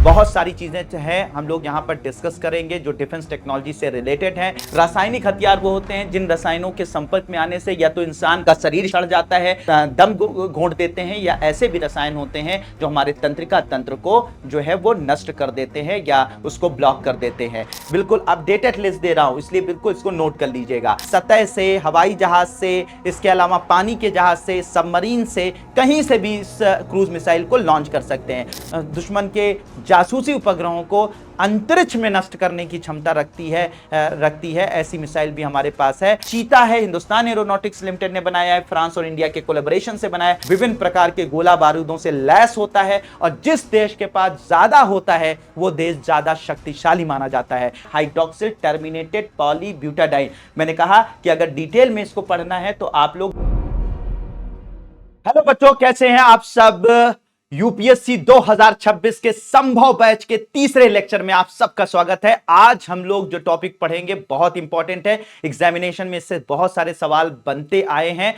बहुत सारी चीजें हैं हम लोग यहाँ पर डिस्कस करेंगे जो डिफेंस टेक्नोलॉजी से रिलेटेड हैं। रासायनिक हथियार वो होते हैं जिन रसायनों के संपर्क में आने से या तो इंसान का शरीर सड़ जाता है, दम घोंट देते हैं, या ऐसे भी रसायन होते हैं जो हमारे तंत्रिका तंत्र को जो है वो नष्ट कर देते हैं या उसको ब्लॉक कर देते हैं। बिल्कुल अपडेटेड लिस्ट दे रहा हूं, इसलिए बिल्कुल इसको नोट कर लीजिएगा। सतह से, हवाई जहाज से, इसके अलावा पानी के जहाज से, सबमरीन से, कहीं से भी इस क्रूज मिसाइल को लॉन्च कर सकते हैं। दुश्मन के जासूसी उपग्रहों को अंतरिक्ष में नष्ट करने की क्षमता रखती है। ऐसी मिसाइल भी हमारे पास है। चीता है, हिंदुस्तान एरोनॉटिक्स लिमिटेड ने बनाया है, फ्रांस और इंडिया के कोलैबोरेशन से बनाया है। विभिन्न प्रकार के गोला बारूदों से लैस होता है और जिस देश के पास ज्यादा होता है वो देश ज्यादा शक्तिशाली माना जाता है। हाइड्रोक्सिल टर्मिनेटेड पॉलीब्यूटाडाइन, मैंने कहा कि अगर डिटेल में इसको पढ़ना है तो आप लोग। हेलो बच्चों, कैसे हैं आप सब? यूपीएससी 2026 के संभव बैच के तीसरे लेक्चर में आप सबका स्वागत है। आज हम लोग जो टॉपिक पढ़ेंगे बहुत इंपॉर्टेंट है, एग्जामिनेशन में इससे बहुत सारे सवाल बनते आए हैं।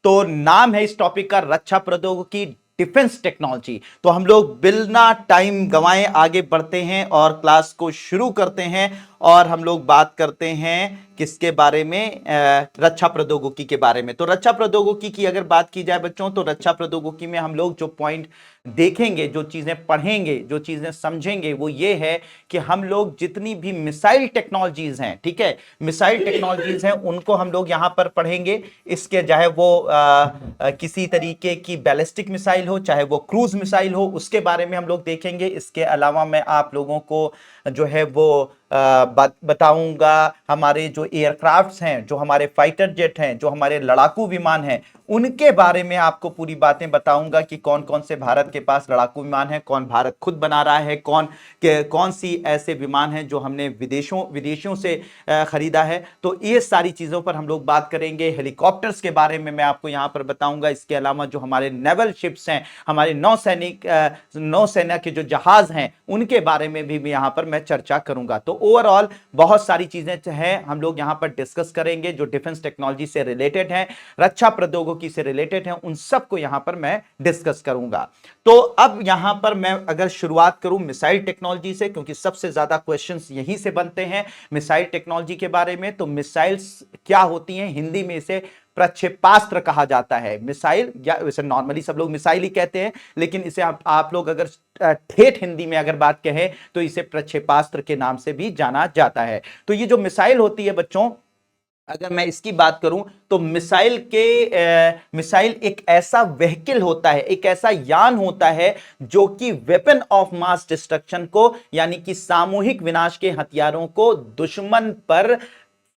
तो नाम है इस टॉपिक का रक्षा प्रौद्योगिकी डिफेंस टेक्नोलॉजी। तो हम लोग बिना टाइम गंवाए आगे बढ़ते हैं और क्लास को शुरू करते हैं और हम लोग बात करते हैं किसके बारे में? रक्षा प्रौद्योगिकी के बारे में। तो रक्षा प्रौद्योगिकी की अगर बात की जाए बच्चों, तो रक्षा प्रौद्योगिकी में हम लोग जो पॉइंट देखेंगे, जो चीजें पढ़ेंगे, जो चीजें समझेंगे, वो ये है कि हम लोग जितनी भी मिसाइल टेक्नोलॉजीज हैं, ठीक है, मिसाइल टेक्नोलॉजीज हैं, उनको हम लोग यहां पर पढ़ेंगे। इसके चाहे वो किसी तरीके की बैलिस्टिक मिसाइल हो, चाहे वो क्रूज मिसाइल हो, उसके बारे में हम लोग देखेंगे। इसके अलावा मैं आप लोगों को जो है वो बताऊंगा हमारे जो एयरक्राफ्ट्स हैं, जो हमारे फाइटर जेट हैं, जो हमारे लड़ाकू विमान हैं, उनके बारे में आपको पूरी बातें बताऊंगा कि कौन कौन से भारत के पास लड़ाकू विमान है, कौन भारत खुद बना रहा है, कौन सी ऐसे विमान हैं जो हमने विदेशों से खरीदा है। तो ये सारी चीजों पर हम लोग बात करेंगे। हेलीकॉप्टर्स के बारे में मैं आपको यहां पर बताऊंगा। इसके अलावा जो हमारे नेवल शिप्स हैं, हमारे नौसेना के जो जहाज हैं, उनके बारे में भी यहां पर मैं चर्चा करूंगा। तो ओवरऑल बहुत सारी चीजें हैं हम लोग यहां पर डिस्कस करेंगे जो डिफेंस टेक्नोलॉजी से रिलेटेड हैं, रक्षा प्रौद्योगिकी से रिलेटेड हैं, उन सबको यहां पर मैं डिस्कस करूंगा। तो अब यहां पर मैं अगर शुरुआत करूं मिसाइल टेक्नोलॉजी से, क्योंकि सबसे ज्यादा क्वेश्चंस यहीं से बनते हैं मिसाइल टेक्नोलॉजी के बारे में। तो मिसाइल्स क्या होती हैं? हिंदी में इसे प्रक्षेपास्त्र कहा जाता है। मिसाइल, या वैसे नॉर्मली सब लोग मिसाइल ही कहते हैं, लेकिन इसे आप लोग अगर ठेठ हिंदी में अगर बात कहें तो इसे प्रक्षेपास्त्र के नाम से भी जाना जाता है। तो ये जो मिसाइल होती है बच्चों, अगर मैं इसकी बात करूं तो मिसाइल एक ऐसा व्हीकल होता है, एक ऐसा यान होता है जो कि वेपन ऑफ मास डिस्ट्रक्शन को, यानी कि सामूहिक विनाश के हथियारों को दुश्मन पर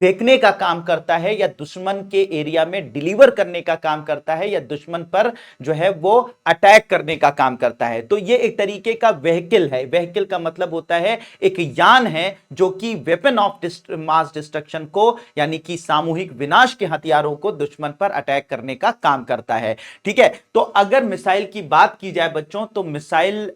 फेंकने का काम करता है, या दुश्मन के एरिया में डिलीवर करने का काम करता है, या दुश्मन पर जो है वो अटैक करने का काम करता है। तो ये एक तरीके का व्हीकल है। व्हीकल का मतलब होता है एक यान है जो कि वेपन ऑफ मास डिस्ट्रक्शन को, यानी कि सामूहिक विनाश के हथियारों को दुश्मन पर अटैक करने का काम करता है। ठीक है, तो अगर मिसाइल की बात की जाए बच्चों, तो मिसाइल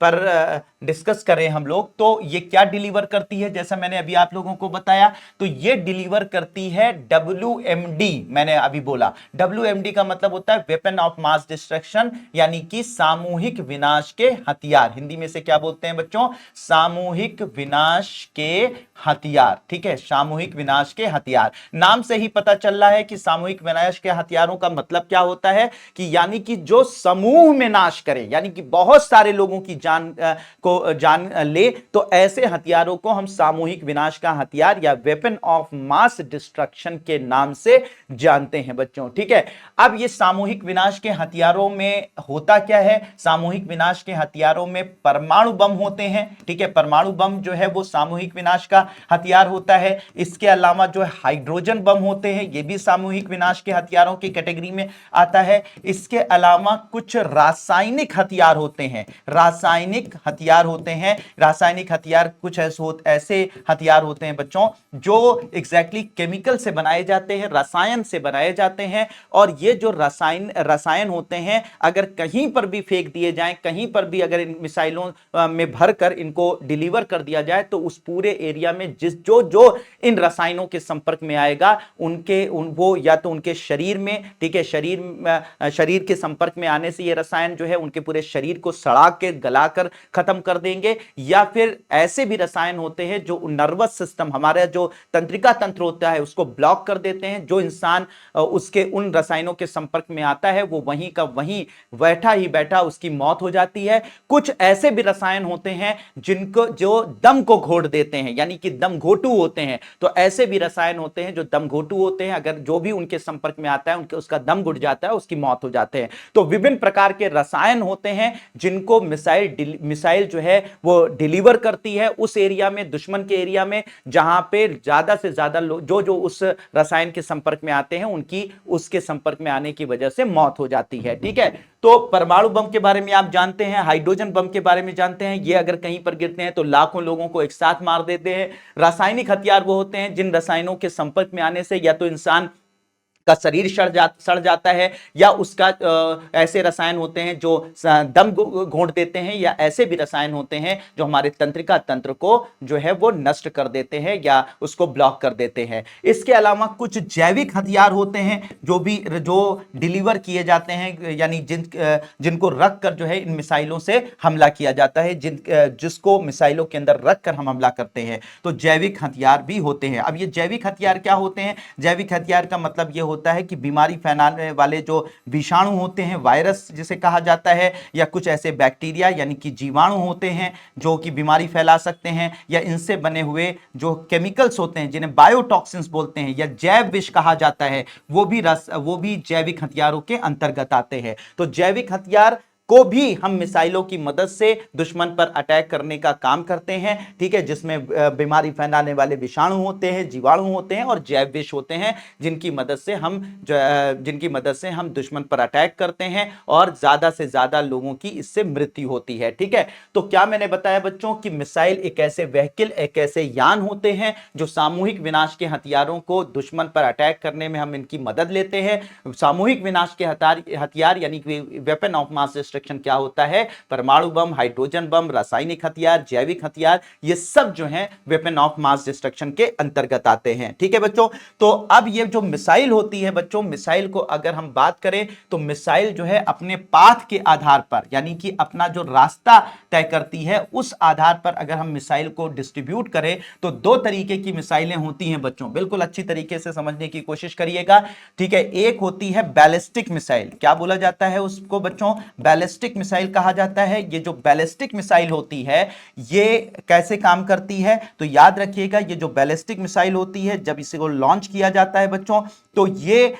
पर डिस्कस करें हम लोग, तो ये क्या डिलीवर करती है? जैसा मैंने अभी आप लोगों को बताया, तो ये डिलीवर करती है WMD। मैंने अभी बोला WMD का मतलब होता है वेपन ऑफ मास डिस्ट्रक्शन, यानी कि सामूहिक विनाश के हथियार। हिंदी में से क्या बोलते हैं बच्चों? सामूहिक विनाश के हथियार। ठीक है, सामूहिक विनाश के हथियार। नाम से ही पता चल रहा है कि सामूहिक विनाश के हथियारों का मतलब क्या होता है कि यानी कि जो समूह में नाश करें, यानी कि बहुत सारे लोगों की जान ले, तो ऐसे हथियारों को हम सामूहिक विनाश का हथियार या वेपन ऑफ मास डिस्ट्रक्शन के नाम से जानते हैं बच्चों। ठीक है, अब ये सामूहिक विनाश के हथियारों में होता क्या है? सामूहिक विनाश के हथियारों में परमाणु बम होते हैं। ठीक है, परमाणु बम जो है वो सामूहिक विनाश का हथियार होता है। इसके अलावा जो हाइड्रोजन बम होते हैं, ये भी सामूहिक विनाश के हथियारों की कैटेगरी में आता है। इसके अलावा कुछ रासायनिक हथियार होते हैं। रासायनिक हथियार कुछ ऐसे हथियार होते हैं बच्चों जो एग्जैक्टली केमिकल से बनाए जाते हैं, रसायन से बनाए जाते हैं। और ये जो रसायन होते हैं, अगर कहीं पर भी फेंक दिए जाएं, कहीं पर भी अगर इन मिसाइलों में भरकर इनको डिलीवर कर दिया जाए, तो उस पूरे एरिया में जो इन रसायनों के संपर्क में आएगा, वो या तो उनके शरीर में, ठीक है, शरीर के संपर्क में आने से ये रसायन जो है उनके पूरे शरीर को सड़ा के, गला जलाकर खत्म कर देंगे, या फिर ऐसे भी रसायन होते हैं जो नर्वस सिस्टम, हमारा जो तंत्रिका तंत्र होता है, उसको ब्लॉक कर देते हैं। जो इंसान उसके उन रसायनों के संपर्क में आता है वो वहीं का वहीं बैठा ही बैठा उसकी मौत हो जाती है। कुछ ऐसे भी रसायन होते हैं जिनको जो दम को घोट देते हैं, यानी कि दम घोटू होते हैं। तो ऐसे भी रसायन होते हैं जो दम घोटू होते हैं, अगर जो भी उनके संपर्क में आता है उनके उसका दम घुट जाता है, उसकी मौत हो जाते हैं। तो विभिन्न प्रकार के रसायन होते हैं जिनको मिसाइल जो है वो डिलीवर करती है उस एरिया में, दुश्मन के एरिया में, जहां पे ज्यादा से ज्यादा लोग जो उस रसायन के संपर्क में आते हैं उनकी उसके संपर्क में आने की वजह से मौत हो जाती है। ठीक है, तो परमाणु बम के बारे में आप जानते हैं, हाइड्रोजन बम के बारे में जानते हैं। ये अगर कहीं पर गिरते हैं तो लाखों लोगों को एक साथ मार देते हैं। रासायनिक हथियार वो होते हैं जिन रसायनों के संपर्क में आने से या तो इंसान का शरीर सड़ जाता है, या उसका ऐसे रसायन होते हैं जो दम घोंट देते हैं, या ऐसे भी रसायन होते हैं जो हमारे तंत्रिका तंत्र को जो है वो नष्ट कर देते हैं या उसको ब्लॉक कर देते हैं। इसके अलावा कुछ जैविक हथियार होते हैं जो डिलीवर किए जाते हैं, यानी जिनको रख कर जो है इन मिसाइलों से हमला किया जाता है, जिसको मिसाइलों के अंदर रख कर हम हमला करते हैं। तो जैविक हथियार भी होते हैं। अब ये जैविक हथियार क्या होते हैं? जैविक हथियार का मतलब ये होता है कि बीमारी फैलाने वाले जो विषाणु होते हैं, वायरस जिसे कहा जाता है, या कुछ ऐसे बैक्टीरिया यानी कि जीवाणु होते हैं जो कि बीमारी फैला सकते हैं, या इनसे बने हुए जो केमिकल्स होते हैं जिन्हें बायोटॉक्सिन्स बोलते हैं या जैव विष कहा जाता है, वो भी जैविक हथियारों के अंतर्गत आते हैं। तो जैविक हथियार को भी हम मिसाइलों की मदद से दुश्मन पर अटैक करने का काम करते हैं। ठीक है, जिसमें बीमारी फैलाने वाले विषाणु होते हैं, जीवाणु होते हैं और जैव विष होते हैं, जिनकी मदद से हम दुश्मन पर अटैक करते हैं और ज्यादा से ज्यादा लोगों की इससे मृत्यु होती है। ठीक है, तो क्या मैंने बताया बच्चों कि मिसाइल एक ऐसे व्हीकल, एक ऐसे यान होते हैं जो सामूहिक विनाश के हथियारों को दुश्मन पर अटैक करने में हम इनकी मदद लेते हैं। सामूहिक विनाश के हथियार यानी कि वेपन ऑफ मास डिस्ट्रक्शन क्या होता है? परमाणु बम, हाइड्रोजन बम, रासायनिक हथियार, जैविक हथियार, ये सब जो हैं वेपन ऑफ मास डिस्ट्रक्शन के अंतर्गत आते हैं। ठीक है बच्चों, तो अब ये जो मिसाइल होती है बच्चों, मिसाइल को अगर हम बात करें तो मिसाइल जो है अपने पाथ के आधार पर, यानी कि अपना जो रास्ता तय करती है उस आधार पर अगर हम मिसाइल को डिस्ट्रीब्यूट करें तो दो तरीके की मिसाइलें होती हैं बच्चों, बिल्कुल अच्छी तरीके से समझने की कोशिश करिएगा। ठीक है, एक होती है बैलिस्टिक मिसाइल। क्या बोला जाता है उसको बच्चों? बैलिस्टिक मिसाइल कहा जाता है। ये जो बैलिस्टिक मिसाइल होती है ये कैसे काम करती है? तो याद रखिएगा, ये जो बैलिस्टिक मिसाइल होती है जब इसे को लॉन्च किया जाता है बच्चों, तो ये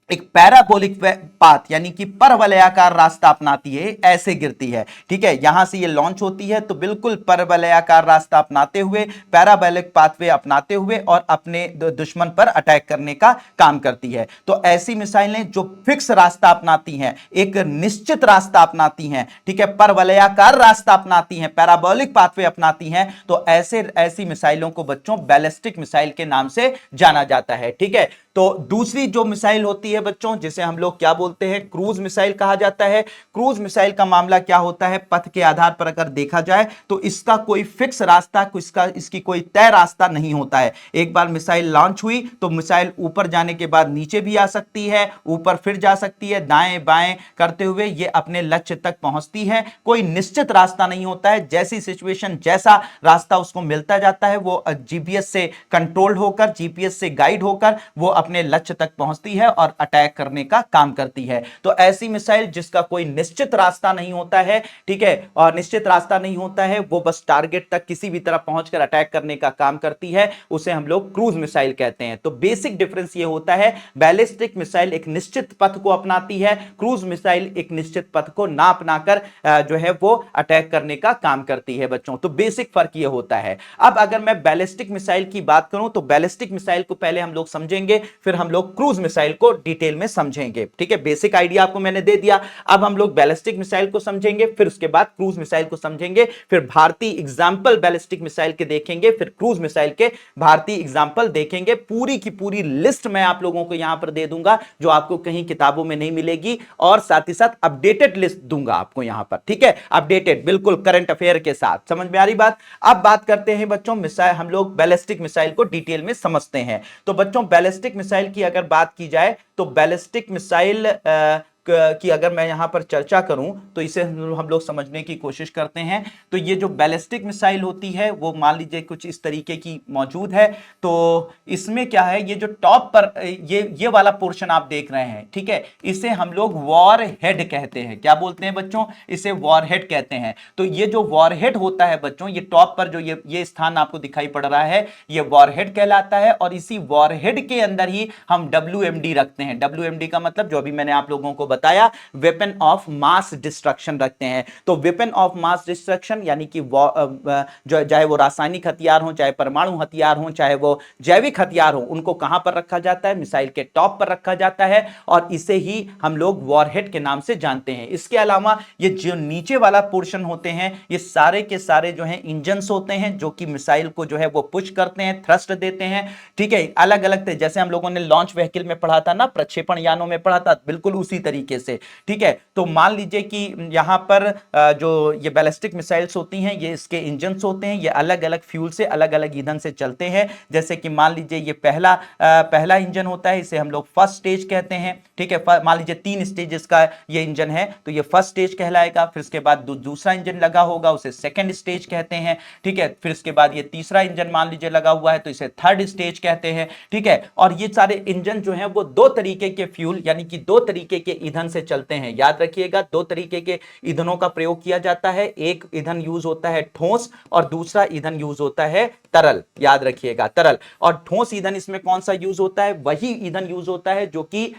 एक पैराबोलिक पाथ यानी कि परवलयाकार रास्ता अपनाती है, ऐसे गिरती है। ठीक है, यहां से ये लॉन्च होती है तो बिल्कुल परवलयाकार रास्ता अपनाते हुए, पैराबोलिक पाथवे अपनाते हुए और अपने दुश्मन पर अटैक करने का काम करती है। तो ऐसी मिसाइलें जो फिक्स रास्ता अपनाती हैं, एक निश्चित रास्ता अपनाती हैं, ठीक है, परवलयाकार रास्ता अपनाती हैं, पैराबोलिक पाथवे अपनाती हैं, तो ऐसी मिसाइलों को बच्चों बैलिस्टिक मिसाइल के नाम से जाना जाता है। ठीक है, तो दूसरी जो मिसाइल होती है बच्चों, जिसे हम लोग क्या बोलते हैं? क्रूज मिसाइल कहा जाता है। क्रूज मिसाइल का मामला क्या होता है? पथ के आधार पर अगर देखा जाए तो इसका कोई फिक्स रास्ता, इसकी कोई तय रास्ता नहीं होता है। एक बार मिसाइल लॉन्च हुई तो मिसाइल ऊपर जाने के बाद नीचे भी आ सकती है, ऊपर फिर जा सकती है, दाएं बाएं करते हुए ये अपने लक्ष्य तक पहुंचती है। कोई निश्चित रास्ता नहीं होता है, जैसी सिचुएशन, जैसा रास्ता उसको मिलता जाता है, वो जीपीएस से कंट्रोल होकर, जीपीएस से गाइड होकर वो अपने लक्ष्य तक पहुंचती है और अटैक करने का काम करती है। तो ऐसी मिसाइल जिसका कोई निश्चित रास्ता नहीं होता है, ठीक है, और निश्चित रास्ता नहीं होता है, वो बस टारगेट तक किसी भी तरह पहुंचकर अटैक करने का काम करती है, उसे हम लोग क्रूज मिसाइल कहते हैं। तो बेसिक डिफरेंस ये होता है, बैलिस्टिक मिसाइल एक निश्चित पथ को अपनाती है, क्रूज मिसाइल एक निश्चित पथ को ना अपनाकर जो है वो अटैक करने का काम करती है बच्चों। तो बेसिक फर्क ये होता है। अब अगर मैं बैलिस्टिक मिसाइल की बात करूं तो बैलिस्टिक मिसाइल को पहले हम लोग समझेंगे, फिर हम लोग क्रूज मिसाइल को डिटेल में समझेंगे। ठीक है, बेसिक आइडिया आपको मैंने दे दिया। अब हम लोग बैलिस्टिक मिसाइल को समझेंगे, फिर उसके बाद क्रूज मिसाइल को समझेंगे, फिर भारतीय एग्जांपल बैलिस्टिक मिसाइल के देखेंगे, फिर क्रूज मिसाइल के भारतीय एग्जांपल देखेंगे। पूरी की पूरी लिस्ट मैं आप लोगों को यहां पर दे दूंगा जो आपको कहीं किताबों में नहीं मिलेगी, और साथ ही साथ अपडेटेड लिस्ट दूंगा आपको यहां पर। ठीक है, अपडेटेड, बिल्कुल करंट अफेयर के साथ। समझ में आ रही बात? अब बात करते हैं बच्चों मिसाइल, हम लोग बैलिस्टिक मिसाइल को डिटेल में समझते हैं। तो बच्चों बैलिस्टिक मिसाइल की अगर बात की जाए तो बैलिस्टिक मिसाइल की अगर मैं यहां पर चर्चा करूं तो इसे हम लोग समझने की कोशिश करते हैं। तो ये जो बैलिस्टिक मिसाइल होती है वो मान लीजिए कुछ इस तरीके की मौजूद है। तो इसमें क्या है, ये जो टॉप पर ये वाला पोर्शन आप देख रहे हैं, ठीक है, इसे हम लोग वॉर हेड कहते हैं। क्या बोलते हैं बच्चों? इसे वॉर हेड कहते हैं। तो ये जो वॉर हेड होता है बच्चों, ये टॉप पर जो ये स्थान आपको दिखाई पड़ रहा है, ये वॉर हेड कहलाता है। और इसी वॉर हेड के अंदर ही हम WMD रखते हैं। WMD का मतलब जो अभी मैंने आप लोगों को बताया, वेपन ऑफ मास डिस्ट्रक्शन रखते हैं। तो वेपन ऑफ मास डिस्ट्रक्शन यानी कि जो चाहे वो रासायनिक हथियार हो, चाहे परमाणु हथियार हो, चाहे वो जैविक हथियार हो, उनको कहां पर रखा जाता है? मिसाइल के टॉप पर रखा जाता है। और इसे ही हम लोग वॉरहेड के नाम से जानते हैं। इसके अलावा ये जो नीचे वाला पोर्शन होते हैं, ये सारे के सारे जो हैं इंजन्स होते हैं, जो कि मिसाइल को जो है वो पुश करते हैं, थ्रस्ट देते हैं, ठीक है, अलग अलग जैसे हम लोगों ने लॉन्च व्हीकल में पढ़ा था ना, प्रक्षेपण यानों में पढ़ा था, बिल्कुल उसी तरीके से, ठीक है। तो मान लीजिए कि यहां पर जो ये बैलिस्टिक मिसाइल्स होती हैं, ये इसके इंजन्स होते हैं, ये अलग अलग फ्यूल से, अलग अलग ईंधन से चलते हैं। जैसे कि मान लीजिए ये पहला इंजन होता है, इसे हम लोग फर्स्ट स्टेज कहते हैं, ठीक है। मान लीजिए 3 स्टेजेस का ये इंजन है, तो ये फर्स्ट स्टेज कहलाएगा। फिर इसके बाद दूसरा इंजन लगा होगा, उसे सेकंड स्टेज कहते हैं, ठीक है। फिर इसके बाद ये तीसरा इंजन मान लीजिए लगा हुआ है, तो इसे थर्ड स्टेज कहते हैं, ठीक है। और ये सारे इंजन जो हैं वो 2 तरीके के फ्यूल यानी कि 2 तरीके के ईंधन से चलते हैं। याद रखिएगा, 2 तरीके के ईंधनों का प्रयोग किया जाता है। एक ईंधन यूज होता है ठोस और दूसरा ईंधन यूज होता है तरल। याद रखिएगा, तरल। और ठोस ईंधन इसमें कौन सा यूज होता है? वही ईंधन यूज होता है जो कि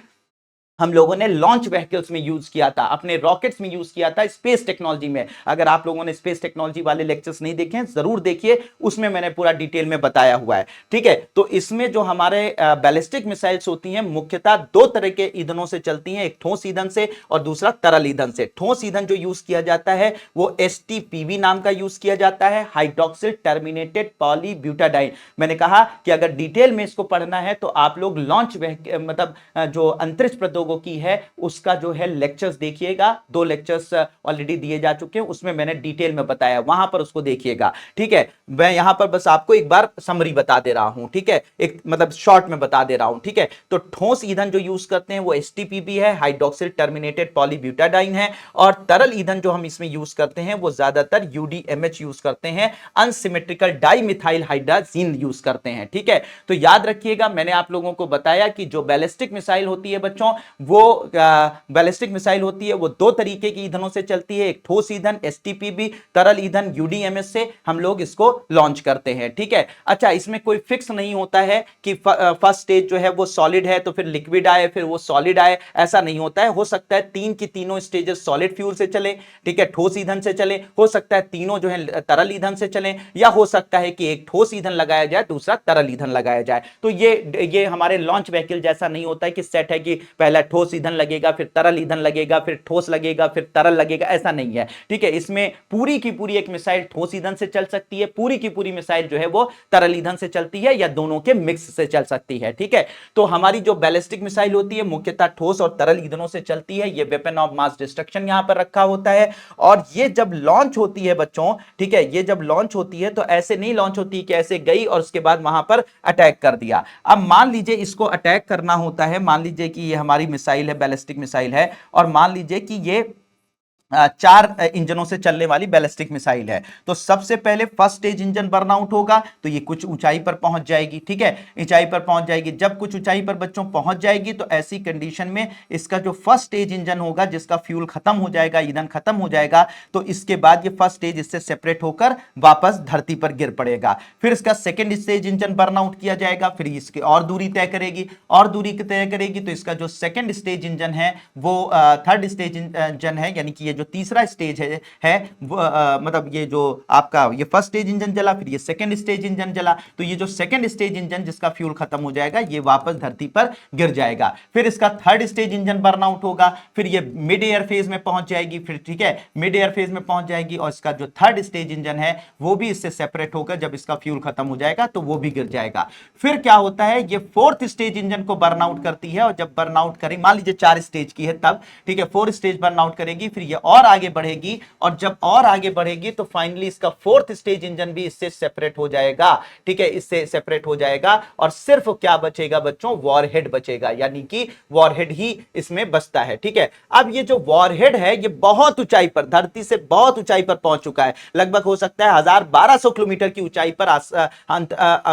हम लोगों ने लॉन्च व्हीकल्स में यूज किया था, अपने रॉकेट्स में यूज किया था, स्पेस टेक्नोलॉजी में। अगर आप लोगों ने स्पेस टेक्नोलॉजी वाले लेक्चर्स नहीं देखे हैं, जरूर देखिए, उसमें मैंने पूरा डिटेल में बताया हुआ है, ठीक है। तो इसमें जो हमारे बैलिस्टिक मिसाइल्स होती हैं, मुख्यतः 2 तरह के ईंधनों से चलती हैं, एक ठोस ईंधन से और दूसरा तरल ईंधन से। ठोस ईंधन जो यूज किया जाता है वो STPB नाम का यूज किया जाता है, हाइड्रोक्सिल टर्मिनेटेड पॉलीब्यूटाडाइन। मैंने कहा कि अगर डिटेल में इसको पढ़ना है तो आप लोग लॉन्च मतलब जो अंतरिक्ष प्रौद्योगिकी की है उसका जो है लेक्चर्स देखिएगा। 2 लेक्चर्स ऑलरेडी दिए जा चुके हैं, उसमें मैंने डिटेल में बताया, वहां पर उसको देखिएगा, ठीक है। मैं यहां पर बस आपको एक बार समरी बता दे रहा हूं, ठीक है, एक मतलब शॉर्ट में बता दे रहा हूं, ठीक है। तो ठोस ईंधन जो यूज करते हैं वो STPB है, हाइड्रोक्सिल टर्मिनेटेड पॉलीब्यूटाडाइन है। और तरल ईंधन जो हम इसमें यूज करते हैं वो ज्यादातर UDMH यूज करते हैं, अनसिमेट्रिकल डाइमिथाइल हाइड्राजीन यूज करते हैं, ठीक है। तो याद रखिएगा, मैंने आप लोगों को बताया कि जो बैलिस्टिक मिसाइल होती है बच्चों, वो बैलिस्टिक मिसाइल होती है वो 2 तरीके की ईंधनों से चलती है, एक ठोस ईंधन STPB, तरल ईंधन UDMH से हम लोग इसको लॉन्च करते हैं, ठीक है। अच्छा, इसमें कोई फिक्स नहीं होता है कि फर्स्ट स्टेज जो है वो सॉलिड है तो फिर लिक्विड आए, फिर वो सॉलिड आए, ऐसा नहीं होता है। हो सकता है 3 की तीनों स्टेजेस सॉलिड फ्यूल से चले, ठीक है, ठोस ईंधन से चले, हो सकता है तीनों जो है तरल ईंधन से चले, या हो सकता है कि एक ठोस ईंधन लगाया जाए, दूसरा तरल ईंधन लगाया जाए। तो ये हमारे लॉन्च व्हीकल जैसा नहीं होता है कि सेट है कि पहला ठोस ईंधन लगेगा, फिर तरल ईंधन लगेगा, फिर ठोस लगेगा, फिर तरल लगेगा, ऐसा नहीं है, ठीक है। इसमें पूरी की पूरी एक मिसाइल ठोस ईंधन से चल सकती है, पूरी की पूरी मिसाइल जो है वो तरल ईंधन से चलती है, या दोनों के मिक्स से चल सकती है, ठीक है। तो हमारी जो बैलिस्टिक मिसाइल होती है मुख्यतः ठोस और तरल ईंधनों से चलती है। ये वेपन ऑफ मास डिस्ट्रक्शन यहां पर रखा होता है। और ये जब लॉन्च होती है बच्चों, ठीक है, ये जब लॉन्च होती है तो ऐसे नहीं लॉन्च होती कि ऐसे गई और उसके बाद वहां पर अटैक कर दिया। अब मान लीजिए इसको अटैक करना होता है, मान लीजिए कि ये हमारी मिसाइल है, बैलिस्टिक मिसाइल है, और मान लीजिए कि ये 4 इंजनों से चलने वाली बैलिस्टिक मिसाइल है। तो सबसे पहले first stage engine burn out होगा, तो ये कुछ ऊंचाई पर पहुंच जाएगी, ठीक है, ऊंचाई पर पहुंच जाएगी। जब कुछ ऊंचाई पर बच्चों पहुंच जाएगी तो ऐसी कंडीशन में इसका जो फर्स्ट स्टेज इंजन होगा, जिसका फ्यूल खत्म हो जाएगा, ईंधन खत्म हो जाएगा, तो इसके बाद ये फर्स्ट स्टेज इससे सेपरेट होकर वापस धरती पर गिर पड़ेगा। फिर इसका second stage engine burn out किया जाएगा, फिर इसकी और दूरी तय करेगी, और दूरी तय करेगी, तो इसका जो सेकेंड स्टेज इंजन है वो थर्ड स्टेज इंजन है, यानी कि ये जो तीसरा स्टेज है वो, मतलब ये जो आपका ये फर्स्ट स्टेज इंजन जला, फिर ये सेकंड स्टेज इंजन जला, तो ये जो सेकंड स्टेज इंजन जिसका फ्यूल खत्म हो जाएगा ये वापस धरती पर गिर जाएगा। फिर इसका third stage engine burn out होगा, फिर ये मिड एयर फेज में पहुंच जाएगी, फिर ठीक है मिड एयर फेज में पहुंच जाएगी, और इसका जो थर्ड स्टेज इंजन है वो भी इससे सेपरेट होकर जब इसका फ्यूल खत्म हो जाएगा तो वो भी गिर जाएगा। फिर क्या होता है, ये फोर्थ स्टेज इंजन को बर्न आउट करती है, और जब बर्न आउट करेगी, मान लीजिए 4 स्टेज की है तब, ठीक है, 4 स्टेज बर्न आउट करेगी, फिर ये और आगे बढ़ेगी, और जब और आगे बढ़ेगी तो फाइनली इसका फोर्थ स्टेज इंजन भी इससे सेपरेट हो जाएगा, ठीक है, इससे सेपरेट हो जाएगा, और सिर्फ क्या बचेगा बच्चों, वॉरहेड बचेगा, यानी कि वॉरहेड ही इसमें बचता है, ठीक है। अब ये जो वॉरहेड है ये बहुत ऊंचाई पर, धरती से बहुत ऊंचाई पर पहुंच चुका है, लगभग हो सकता है 1200 किलोमीटर की ऊंचाई पर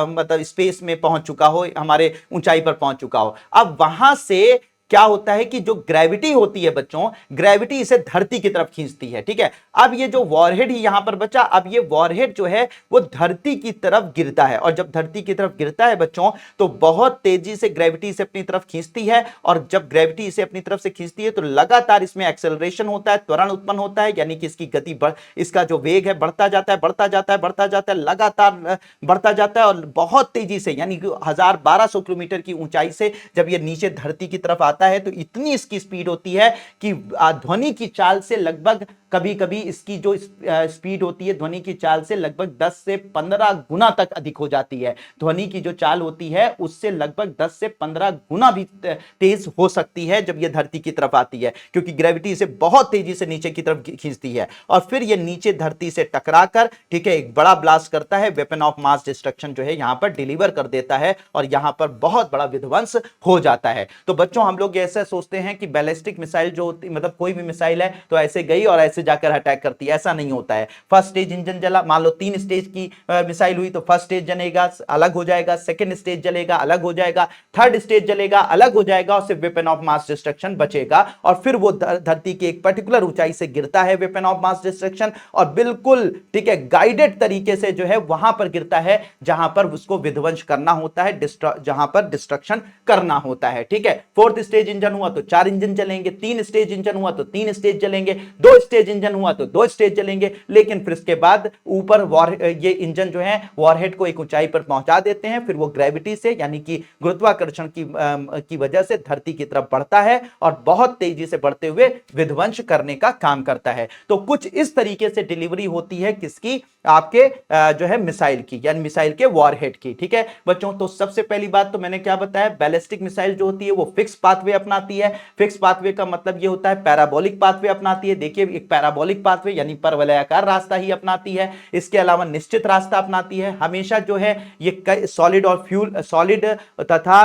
मतलब स्पेस में पहुंच चुका हो, हमारे ऊंचाई पर पहुंच चुका हो। अब वहां से क्या होता है कि जो ग्रेविटी होती है बच्चों, ग्रेविटी इसे धरती की तरफ खींचती है, ठीक है। अब ये जो वॉरहेड ही यहां पर बचा, अब ये वॉरहेड जो है वो धरती की तरफ गिरता है, और जब धरती की तरफ गिरता है बच्चों तो बहुत तेजी से ग्रेविटी इसे अपनी तरफ खींचती है, और जब ग्रेविटी इसे अपनी तरफ से खींचती है तो लगातार इसमें एक्सेलरेशन होता है, त्वरण उत्पन्न होता है, यानी कि इसकी गति इसका जो वेग है बढ़ता जाता है, बढ़ता जाता है, बढ़ता जाता है, लगातार बढ़ता जाता है, और बहुत तेजी से, यानी कि 1200 किलोमीटर की ऊंचाई से जब ये नीचे धरती की तरफ आता है तो इतनी इसकी स्पीड होती है कि ध्वनि की चाल से लगभग, कभी कभी इसकी जो स्पीड होती है ध्वनि की चाल से लगभग 10 से 15 गुना तक अधिक हो जाती है। ध्वनि की जो चाल होती है उससे लगभग 10 से 15 गुना भी तेज हो सकती है जब यह धरती की तरफ आती है, क्योंकि ग्रेविटी इसे बहुत तेजी से नीचे की तरफ खींचती है, और फिर यह नीचे धरती से टकराकर, ठीक है, एक बड़ा ब्लास्ट करता है, वेपन ऑफ मास डिस्ट्रक्शन जो है यहां पर डिलीवर कर देता है, और यहां पर बहुत बड़ा विध्वंस हो जाता है। तो बच्चों हम लोग ऐसा सोचते हैं कि बैलिस्टिक मिसाइल जो होती, मतलब कोई भी मिसाइल है तो ऐसे गई और ऐसे जाकर अटैक करती है, ऐसा नहीं होता है। फर्स्ट स्टेज इंजन जला, मान लो 3 स्टेज की मिसाइल हुई तो फर्स्ट स्टेज जलेगा, अलग हो जाएगा, सेकंड स्टेज जलेगा, अलग हो जाएगा, थर्ड स्टेज जलेगा, अलग हो जाएगा, और सिर्फ वेपन ऑफ मास डिस्ट्रक्शन बचेगा, और फिर वो धरती की एक पर्टिकुलर ऊंचाई से गिरता है वेपन ऑफ मास डिस्ट्रक्शन, और बिल्कुल, ठीक है, गाइडेड तरीके से जो है वहां पर गिरता है जहां पर उसको विध्वंस करना होता है, जहां पर डिस्ट्रक्शन करना होता है, ठीक है। फोर्थ स्टेज इंजन हुआ तो 4 इंजन चलेंगे, 3 स्टेज इंजन हुआ तो 3 स्टेज चलेंगे, 2 स्टेज इंजन हुआ तो 2 स्टेज चलेंगे, लेकिन फिर इसके बाद ऊपर ये इंजन जो है वॉरहेड को एक ऊंचाई पर पहुंचा देते हैं, फिर वो ग्रेविटी से, यानी कि गुरुत्वाकर्षण की वजह से धरती की तरफ बढ़ता है, और बहुत तेजी से बढ़ते हुए विध्वंस करने का काम करता है। तो कुछ इस तरीके से डिलीवरी होती है किसकी, आपके जो है मिसाइल की, यानी मिसाइल के वॉरहेड की, ठीक है बच्चों। तो सबसे पहली बात तो मैंने क्या बताया, बैलिस्टिक मिसाइल जो होती है वो फिक्स पाथवे अपनाती है। फिक्स पाथवे का मतलब ये होता है पैराबोलिक पाथवे अपनाती है। देखिए, एक पैराबोलिक पाथवे यानी परवलयाकार रास्ता ही अपनाती है, इसके अलावा निश्चित रास्ता अपनाती है। हमेशा जो है ये सॉलिड और फ्यूल, सॉलिड तथा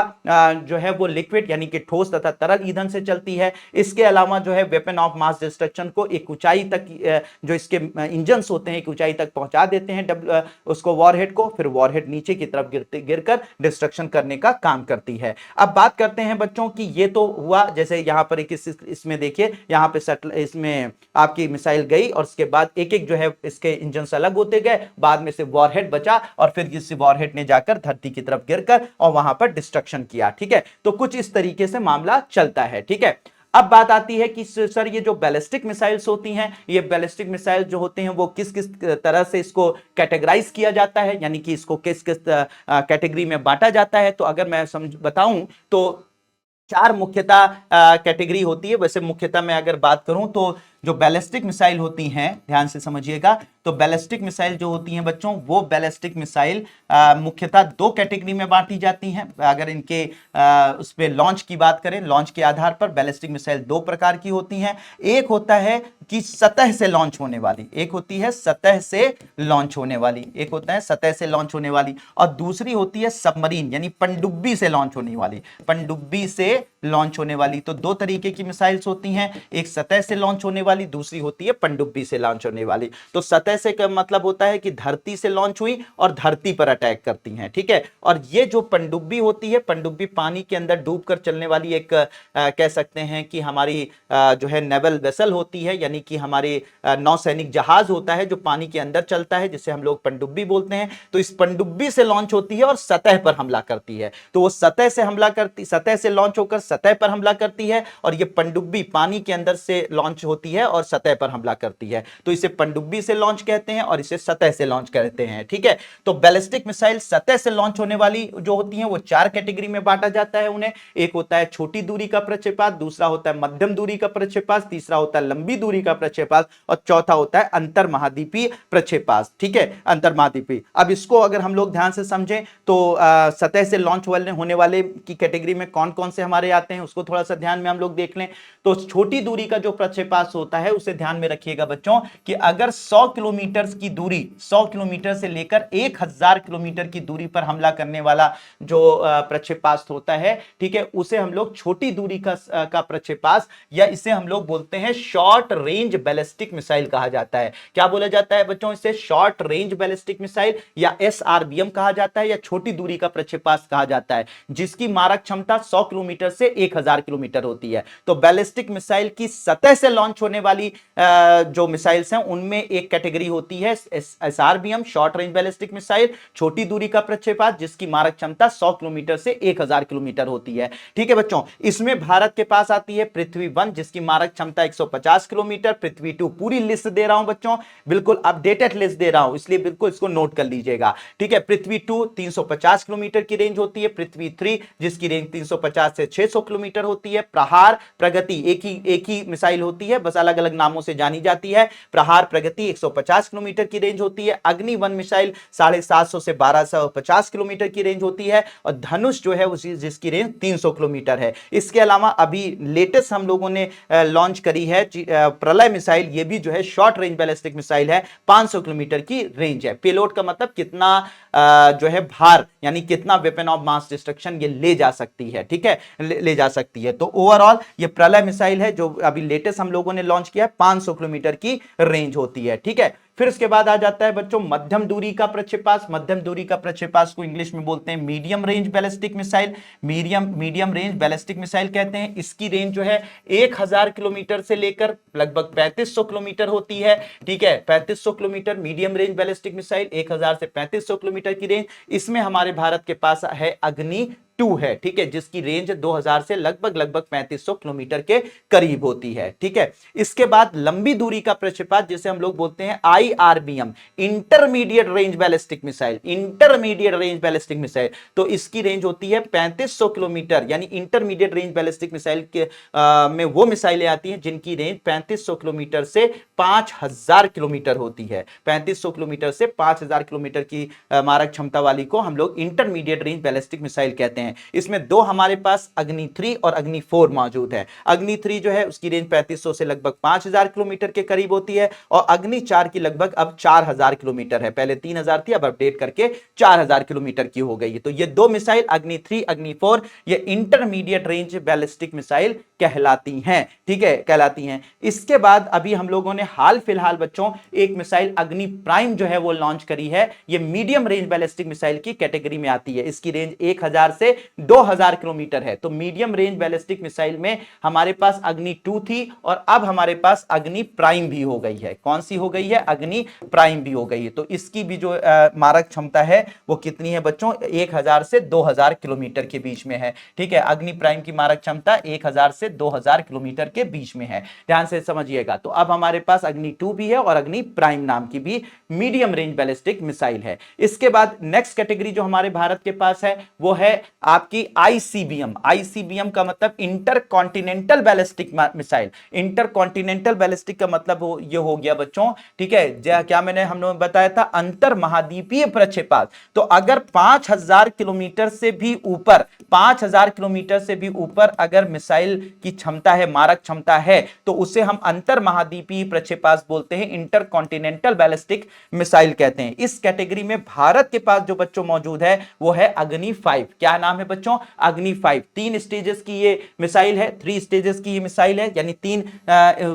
जो है वो लिक्विड यानी कि ठोस तथा तरल ईंधन से चलती है। इसके अलावा जो है वेपन ऑफ मास डिस्ट्रक्शन को एक ऊंचाई तक, जो इसके इंजन होते हैं एक ऊंचाई तक पहुंचा देते हैं उसको वॉरहेड को, फिर वॉरहेड नीचे की तरफ गिरकर डिस्ट्रक्शन करने का काम करती है। अब बात करते हैं बच्चों की, ये तो हुआ जैसे यहां पर एक इसमें देखिए, यहां पे इसमें आपकी मिसाइल गई और उसके बाद एक एक जो है इसके इंजन अलग होते गए, बाद में से वॉरहेड बचा, और फिर इस वॉरहेड ने जाकर धरती की तरफ गिरकर और वहां पर डिस्ट्रक्शन किया, ठीक है। तो कुछ इस तरीके से मामला चलता है, ठीक है। अब बात आती है कि सर ये जो बैलिस्टिक मिसाइल्स होती हैं, ये बैलिस्टिक मिसाइल जो होते हैं वो किस किस तरह से इसको कैटेगराइज किया जाता है, यानी कि इसको किस किस कैटेगरी में बांटा जाता है। तो अगर मैं बताऊं तो 4 मुख्यतः कैटेगरी होती है। वैसे मुख्यतः मैं अगर बात करूं तो जो बैलिस्टिक मिसाइल होती हैं, ध्यान से समझिएगा, तो बैलिस्टिक मिसाइल जो होती हैं बच्चों, वो बैलिस्टिक मिसाइल मुख्यतः 2 कैटेगरी में बांटी जाती हैं। अगर इनके उस पे लॉन्च की बात करें, लॉन्च के आधार पर बैलिस्टिक मिसाइल 2 प्रकार की होती हैं। एक होता है कि सतह से लॉन्च होने वाली, एक होती है सतह से लॉन्च होने वाली, एक होता है सतह से लॉन्च होने वाली, और दूसरी होती है सबमरीन यानी पनडुब्बी से लॉन्च होने वाली, पनडुब्बी से लॉन्च होने वाली। तो 2 तरीके की मिसाइल्स होती हैं, एक सतह से लॉन्च होने वाली, दूसरी होती है पनडुब्बी से लॉन्च होने वाली। तो सतह से का मतलब होता है कि धरती से लॉन्च हुई और धरती पर अटैक करती हैं, ठीक है। और ये जो पनडुब्बी होती है, पनडुब्बी पानी के अंदर डूबकर चलने वाली एक कह सकते हैं कि हमारी जो है नेवल वेसल होती है, यानी कि हमारे नौसैनिक जहाज होता है जो पानी के अंदर चलता है, जिसे हम लोग पनडुब्बी बोलते हैं। तो इस पनडुब्बी से लॉन्च होती है और सतह पर हमला करती है। तो वो सतह से हमला करती, सतह से लॉन्च होकर सतह पर हमला करती है, और ये पनडुब्बी पानी के अंदर से लॉन्च होती है और सतह पर हमला करती है। तो इसे पनडुब्बी से लॉन्च कहते हैं और इसे सतह से लॉन्च कहते हैं, ठीक है। तो बैलिस्टिक मिसाइल सतह से लॉन्च होने वाली जो होती हैं वो 4 कैटेगरी में बांटा जाता है उन्हें। एक होता है छोटी दूरी का प्रक्षेपात, दूसरा होता है मध्यम दूरी का प्रक्षेपात, तीसरा होता है लंबी दूरी का प्रक्षेपात, और चौथा होता है अंतर महाद्वीपीय प्रक्षेपात, ठीक है, अंतर महाद्वीपीय। अब इसको अगर हम लोग ध्यान से समझें तो सतह से लॉन्च होने वाले की कैटेगरी में कौन कौन से हमारे आते हैं उसको थोड़ा सा ध्यान में हम लोग देख लें। तो छोटी दूरी का जो प्रक्षेपात होता होता है उसे ध्यान में रखिएगा बच्चों कि अगर 100 किलोमीटर की दूरी, 100 किलोमीटर से लेकर 1000 किलोमीटर की दूरी पर हमला करने वाला जो प्रक्षेपास्त्र होता है, ठीक है, उसे हम लोग छोटी दूरी का प्रक्षेपास्त्र या इसे हम लोग बोलते हैं शॉर्ट रेंज बैलिस्टिक मिसाइल कहा जाता है। क्या बोला जाता है बच्चों? इसे शॉर्ट रेंज बैलिस्टिक मिसाइल या SRBM कहा जाता है या छोटी दूरी का प्रक्षेपास्त्र कहा जाता है, जिसकी मारक क्षमता 100 किलोमीटर से 1000 किलोमीटर होती है। तो बैलिस्टिक मिसाइल की सतह से लॉन्च होने वाली जो मिसाइल्स हैं उनमें एक कैटेगरी होती है SRBM, short range ballistic missile, छोटी दूरी का प्रक्षेपास्त्र जिसकी मारक क्षमता 100 किलोमीटर से 1000 किलोमीटर होती है। ठीक है बच्चों, इसमें भारत के पास आती है पृथ्वी 1 जिसकी मारक क्षमता 150 किलोमीटर, पृथ्वी 2, पूरी लिस्ट दे रहा हूं बच्चों, बिल्कुल अपडेटेड लिस्ट दे रहा हूं, इसलिए बिल्कुल इसको नोट कर लीजिएगा। ठीक है, पृथ्वी 2 350 किलोमीटर की रेंज होती है, पृथ्वी 3 जिसकी रेंज 350 से 600 किलोमीटर होती है, प्रहार प्रगति एक ही मिसाइल होती है, बस अलग अलग नामों से जानी जाती है। प्रहार प्रगति 150 किलोमीटर की रेंज होती है, अग्नि 1 मिसाइल 750 से 1250 किलोमीटर की रेंज होती है और धनुष जो है उसी जिसकी रेंज 300 किलोमीटर है। इसके अलावा अभी लेटेस्ट हम लोगों ने लॉन्च करी है प्रलय मिसाइल, ये भी जो है शॉर्ट रेंज बैलिस्टिक मिसाइल है, 500 किलोमीटर की रेंज है। पेलोड का मतलब कितना जो है भार, यानी कितना वेपन ऑफ मास डिस्ट्रक्शन ये ले जा सकती है। ठीक है, ले जा सकती है। तो ओवरऑल ये प्रलय मिसाइल है जो अभी लेटेस्ट हम लोगों ने लॉन्च किया है, 500 किलोमीटर की रेंज होती है। ठीक है, फिर उसके बाद आ जाता है बच्चों मध्यम दूरी का प्रक्षेपास्त्र। मध्यम दूरी का प्रक्षेपास्त्र को इंग्लिश में बोलते हैं medium range ballistic missile, medium range ballistic missile कहते हैं। इसकी रेंज जो है 1000 किलोमीटर से लेकर लगभग 3500 किलोमीटर होती है। ठीक है, 3500 kilometre medium range ballistic missile, 1000 से 3500 किलोमीटर की रेंज। इसमें हमारे भारत के पास है अग्नि 2 है। ठीक है, जिसकी रेंज 2000 से लगभग 3500 किलोमीटर के करीब होती है। ठीक है, इसके बाद लंबी दूरी का प्रक्षेपास्त्र जिसे हम लोग बोलते हैं IRBM, intermediate range ballistic missile, intermediate range ballistic missile. तो इसकी रेंज होती है 3500 किलोमीटर, यानी इंटरमीडिएट रेंज बैलिस्टिक मिसाइल के में वो मिसाइलें आती हैं जिनकी रेंज 3500 किलोमीटर से 5000 किलोमीटर होती है। 3500 किलोमीटर से 5000 किलोमीटर की मारक क्षमता वाली को हम लोग इंटरमीडिएट रेंज बैलिस्टिक मिसाइल कहते हैं। इसमें दो हमारे पास अग्नि 3 और अग्नि 4 मौजूद है। अग्नि 3 जो है उसकी रेंज 3500 से लगभग 5000 किलोमीटर के करीब होती है और अग्नि 4 की लगभग अब 4000 किलोमीटर है। पहले 3000 थी, अब अपडेट करके 4000 किलोमीटर की हो गई है। तो ये दो मिसाइल अग्नि 3, अग्नि 4 ये इंटरमीडिएट रेंज बैलिस्टिक मिसाइल कहलाती हैं। ठीक है, कहलाती हैं। इसके बाद अभी हम लोगों ने हाल फिलहाल बच्चों एक मिसाइल अग्नि प्राइम जो है वो लॉन्च करी है। ये मीडियम रेंज बैलिस्टिक मिसाइल की कैटेगरी में आती है। इसकी रेंज 1000 से 2000 किलोमीटर है। तो मीडियम रेंज बैलिस्टिक मिसाइल में हमारे पास अग्नि 2 थी और अब हमारे पास अग्नि प्राइम भी हो गई है। कौन सी हो गई है? अग्नि प्राइम भी हो गई है। तो इसकी भी जो मारक क्षमता है वो कितनी है बच्चों? 1000 से 2000 किलोमीटर के बीच में है। ठीक है, अग्नि प्राइम की मारक क्षमता 1000 से 2000 किलोमीटर के बीच में है। ध्यान से समझिएगा। तो अब हमारे पास अग्नि 2 भी है और अग्नि प्राइम नाम की भी मीडियम रेंज बैलिस्टिक मिसाइल है। इसके बाद नेक्स्ट कैटेगरी जो हमारे भारत के पास है वो है आपकी ICBM। ICBM का मतलब inter continental ballistic missile. Inter continental ballistic का मतलब ये हो गया बच्चों, ठीक है, क्या मैंने हम लोगों ने बताया था, अंतर महाद्वीपीय प्रक्षेपास्त्र। तो अगर 5000 किलोमीटर से भी ऊपर, 5000 किलोमीटर से भी ऊपर अगर मिसाइल की क्षमता है, मारक क्षमता है, तो उसे हम अंतर महाद्वीपीय प्रक्षेपास्त्र बोलते हैं, इंटर कॉन्टिनेंटल बैलिस्टिक मिसाइल कहते हैं। इस कैटेगरी में भारत के पास जो बच्चों मौजूद है वो है अग्नि 5। क्या नाम है बच्चों? अग्नि 5। 3 स्टेजेस की ये मिसाइल है, 3 स्टेजेस की ये मिसाइल है, यानी 3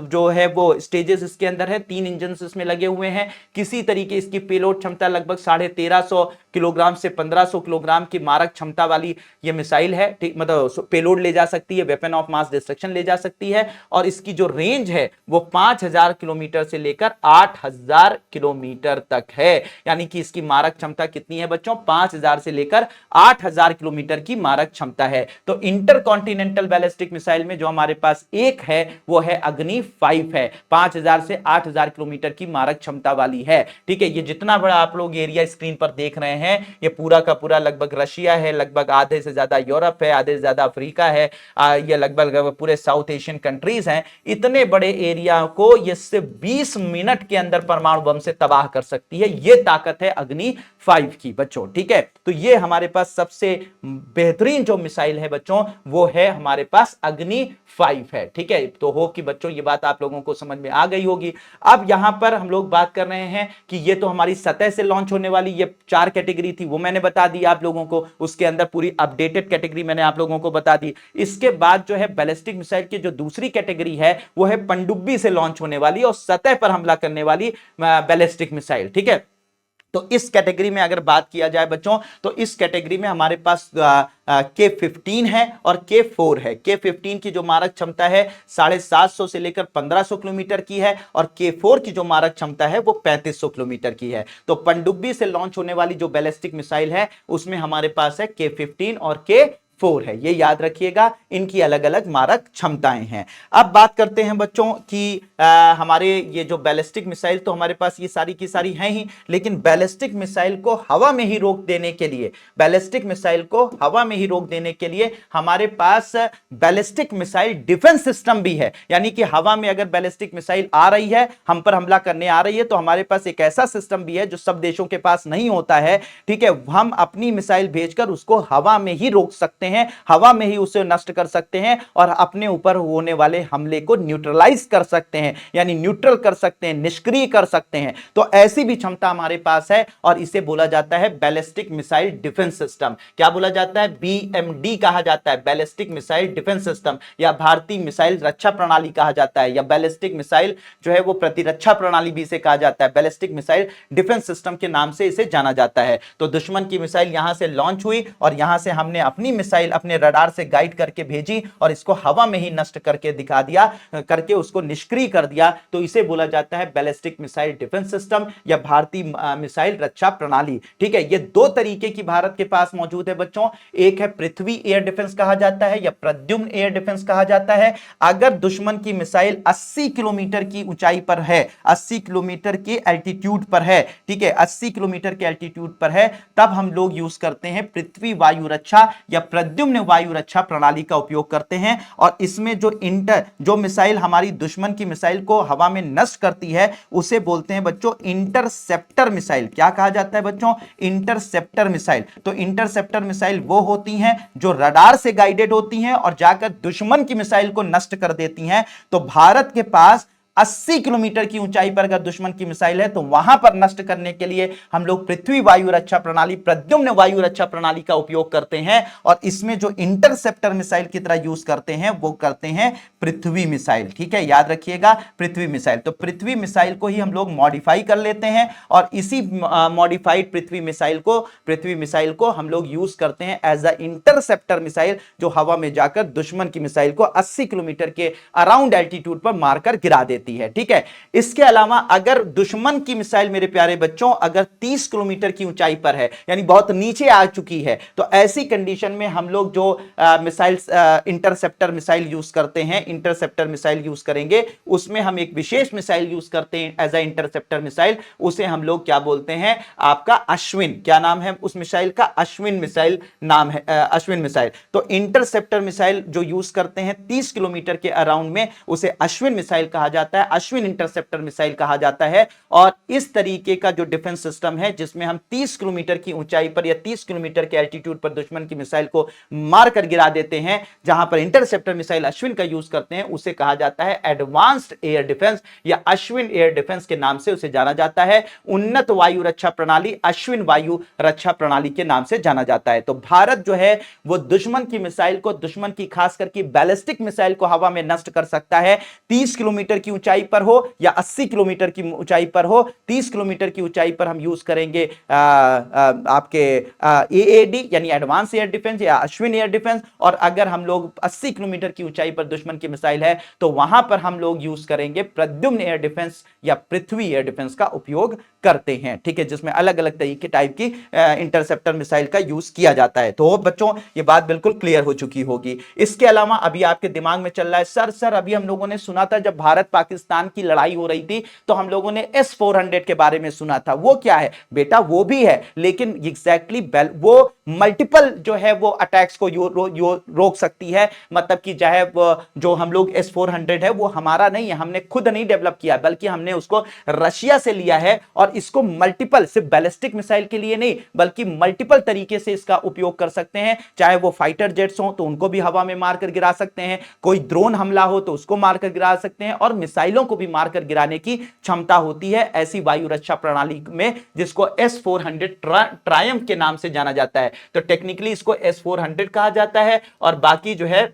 जो है वो स्टेजेस इसके अंदर है, 3 इंजन इसमें लगे हुए हैं। किसी तरीके इसकी पेलोड क्षमता लगभग 1350 किलोग्राम से 1500 किलोग्राम की मारक क्षमता वाली ये मिसाइल है। ठीक, मतलब पेलोड ले जा सकती है, वेपन ऑफ मास डिस्ट्रक्शन ले जा सकती है और इसकी जो रेंज है वो 5000 किलोमीटर से लेकर 8000 किलोमीटर तक है। यानी कि इसकी मारक क्षमता कितनी है बच्चों? 5000 से लेकर 8000 किलोमीटर की मारक क्षमता है। तो इंटरकॉन्टिनेंटल बैलिस्टिक मिसाइल में जो हमारे पास एक है वो है अग्नि 5 है, 5000 से 8000 किलोमीटर की मारक क्षमता वाली है। ठीक है, ये जितना बड़ा आप लोग एरिया स्क्रीन पर देख रहे हैं ये पूरा का पूरा लगभग रशिया है, लगभग आधे से ज्यादा यूरोप है, आधे से ज्यादा अफ्रीका है, ये लगभग पूरे साउथ एशियन कंट्रीज हैं, इतने बड़े एरिया को ये सिर्फ 20 मिनट के अंदर परमाणु बम से तबाह कर सकती है। ये ताकत है अग्नि 5 की बच्चों, ठीक है। तो ये हमारे पास सबसे बेहतरीन जो मिसाइल है बच्चों, वो है हमारे पास अग्नि 5 है, ठीक है। तो होप कि बच्चों ये बात आप लोगों को समझ में आ गई होगी। अब यहां पर हम लोग बात कर रहे हैं कि ये तो हमारी सतह से लॉन्च होने वाली ये 4 कैटेगरी थी, वो मैंने बता दी आप लोगों को। उसके अंदर पूरी अपडेटेड कैटेगरी मैंने आप लोगों को बता दी। इसके बाद जो है बैलिस्टिक मिसाइल की जो दूसरी कैटेगरी है वो है पनडुब्बी से लॉन्च होने वाली और सतह पर हमला करने वाली बैलिस्टिक मिसाइल, ठीक है। तो इस कैटेगरी में अगर बात किया जाए बच्चों, तो इस कैटेगरी में हमारे पास K-15 है और K-4 है। K-15 की जो मारक क्षमता है 750 से लेकर 1500 किलोमीटर की है और K-4 की जो मारक क्षमता है वो 3500 किलोमीटर की है। तो पनडुब्बी से लॉन्च होने वाली जो बैलिस्टिक मिसाइल है उसमें हमारे पास है K-15 और K-4 है, ये याद रखिएगा। इनकी अलग अलग मारक क्षमताएं हैं। अब बात करते हैं बच्चों कि हमारे ये जो बैलिस्टिक मिसाइल तो हमारे पास ये सारी की सारी हैं ही, लेकिन बैलिस्टिक मिसाइल को हवा में ही रोक देने के लिए, बैलिस्टिक मिसाइल को हवा में ही रोक देने के लिए हमारे पास बैलिस्टिक मिसाइल डिफेंस सिस्टम भी है। यानी कि हवा में अगर बैलिस्टिक मिसाइल आ रही है, हम पर हमला करने आ रही है, तो हमारे पास एक ऐसा सिस्टम भी है जो सब देशों के पास नहीं होता है, ठीक है। हम अपनी मिसाइल भेजकर उसको हवा में ही रोक सकते हैं, हवा में ही उसे नष्ट कर सकते हैं और अपने ऊपर होने वाले हमले को न्यूट्रलाइज कर सकते हैं, यानी न्यूट्रल कर सकते हैं, निष्क्रिय कर सकते हैं। तो ऐसी भी क्षमता हमारे पास है और इसे बोला जाता है बैलिस्टिक मिसाइल डिफेंस सिस्टम। क्या बोला जाता है? BMD कहा जाता है, बैलिस्टिक मिसाइल डिफेंस सिस्टम, या भारतीय मिसाइल रक्षा प्रणाली कहा जाता है, या बैलिस्टिक मिसाइल जो है वो प्रतिरक्षा प्रणाली भी इसे कहा जाता है। बैलिस्टिक मिसाइल डिफेंस सिस्टम के नाम से इसे जाना जाता है। तो दुश्मन की मिसाइल यहां से लॉन्च हुई और यहां से हमने अपनी मिसाइल अपने रडार से गाइड करके भेजी और इसको हवा में ही नष्ट करके दिखा दिया, करके उसको निष्क्रिय कर दिया, तो इसे बोला जाता है बैलिस्टिक मिसाइल डिफेंस सिस्टम या भारतीय मिसाइल रक्षा प्रणाली, ठीक है। ये दो तरीके की भारत के पास मौजूद है बच्चों। एक है पृथ्वी एयर डिफेंस कहा जाता है या प्रद्युम्न एयर डिफेंस कहा जाता है। अगर दुश्मन की मिसाइल 80 किलोमीटर की ऊंचाई पर है, 80 किलोमीटर के एल्टीट्यूड पर है, ठीक है, 80 किलोमीटर के एल्टीट्यूड पर है, तब हम लोग यूज करते हैं पृथ्वी वायु रक्षा या प्रद्युम्न वायु रक्षा प्रणाली का उपयोग करते हैं। और इसमें जो मिसाइल हमारी दुश्मन की मिसाइल को हवा में नष्ट करती है उसे बोलते हैं बच्चों इंटरसेप्टर मिसाइल। क्या कहा जाता है बच्चों? Interceptor missile. तो इंटरसेप्टर मिसाइल वो होती हैं जो रडार से गाइडेड होती हैं और जाकर दुश्मन की मिसाइल को नष्ट कर देती हैं। तो भारत के पास 80 किलोमीटर की ऊंचाई पर अगर दुश्मन की मिसाइल है तो वहां पर नष्ट करने के लिए हम लोग पृथ्वी वायु रक्षा प्रणाली, प्रद्युम्न वायु रक्षा प्रणाली का उपयोग करते हैं। और इसमें जो इंटरसेप्टर मिसाइल की तरह यूज करते हैं वो करते हैं पृथ्वी मिसाइल, ठीक है, याद रखिएगा, पृथ्वी मिसाइल। तो पृथ्वी मिसाइल को ही हम लोग मॉडिफाई कर लेते हैं और इसी मॉडिफाइड पृथ्वी मिसाइल को हम लोग यूज करते हैं एज अ इंटरसेप्टर मिसाइल, जो हवा में जाकर दुश्मन की मिसाइल को 80 किलोमीटर के अराउंड एल्टीट्यूड पर मारकर गिरा देती है, ठीक है। इसके अलावा अगर दुश्मन की मिसाइल मेरे प्यारे बच्चों अगर 30 किलोमीटर की ऊंचाई पर है, यानी बहुत नीचे आ चुकी है, तो ऐसी कंडीशन में हम लोग जो मिसाइल इंटरसेप्टर मिसाइल यूज करते हैं, इंटरसेप्टर मिसाइल यूज करेंगे, उसमें हम एक विशेष मिसाइल यूज करते हैं एज अ इंटरसेप्टर मिसाइल। उसे हम लोग क्या बोलते हैं? आपका अश्विन। क्या नाम है उस मिसाइल का? अश्विन मिसाइल नाम है, अश्विन मिसाइल। तो इंटरसेप्टर मिसाइल जो यूज करते हैं 30 किलोमीटर के अराउंड में, उसे अश्विन मिसाइल कहा जाता है, अश्विन इंटरसेप्टर मिसाइल कहा जाता है। और इस तरीके का जो डिफेंस सिस्टम है जिसमें हम 30 किलोमीटर की ऊंचाई पर या 30 किलोमीटर के एल्टीट्यूड पर दुश्मन की मिसाइल को मारकर गिरा देते हैं, जहां पर इंटरसेप्टर मिसाइल अश्विन का यूज करते हैं, उसे कहा जाता है एडवांस्ड एयर डिफेंस या अश्विन एयर डिफेंस के नाम से उसे जाना जाता है। उन्नत वायु रक्षा प्रणाली अश्विन वायु रक्षा प्रणाली के नाम से जाना जाता है। तो भारत जो है वो दुश्मन की मिसाइल को, दुश्मन की खास करके बैलिस्टिक मिसाइल को हवा में नष्ट कर सकता है। 30 किलोमीटर की ऊंचाई पर हो या 80 किलोमीटर की ऊंचाई पर हो, 30 किलोमीटर की ऊंचाई पर हम यूज करेंगे आपके AAD यानी एडवांस एयर डिफेंस या अश्विन एयर डिफेंस। और अगर हम लोग 80 किलोमीटर की ऊंचाई पर दुश्मन की मिसाइल है तो वहां पर हम लोग यूज करेंगे प्रद्युम्न एयर डिफेंस या पृथ्वी एयर डिफेंस का उपयोग करते हैं, ठीक है, जिसमें अलग अलग तरीके टाइप की इंटरसेप्टर मिसाइल का यूज किया जाता है। तो बच्चों ये बात बिल्कुल क्लियर हो चुकी होगी। इसके अलावा अभी आपके दिमाग में चल रहा है सर अभी हम लोगों ने सुना था जब भारत पाकिस्तान की लड़ाई हो रही थी तो हम लोगों ने S-400 के बारे में सुना था, वो क्या है? बेटा वो भी है, लेकिन एग्जैक्टली वो मल्टीपल जो है वो अटैक्स को रोक सकती है। मतलब कि चाहे जो हम लोग S-400 है वो हमारा नहीं है, हमने खुद नहीं डेवलप किया, बल्कि हमने उसको रशिया से लिया है और इसको मल्टीपल, सिर्फ बैलिस्टिक मिसाइल के लिए नहीं बल्कि मल्टीपल तरीके से इसका उपयोग कर सकते हैं। चाहे वो फाइटर जेट्स हो तो उनको भी हवा में मारकर गिरा सकते हैं, कोई ड्रोन हमला हो तो उसको मारकर गिरा सकते हैं, और मिसाइलों को भी मारकर गिराने की क्षमता होती है ऐसी वायु रक्षा प्रणाली में, जिसको S-400 ट्रायम्फ के नाम से जाना जाता है। तो टेक्निकली इसको S-400 कहा जाता है और बाकी जो है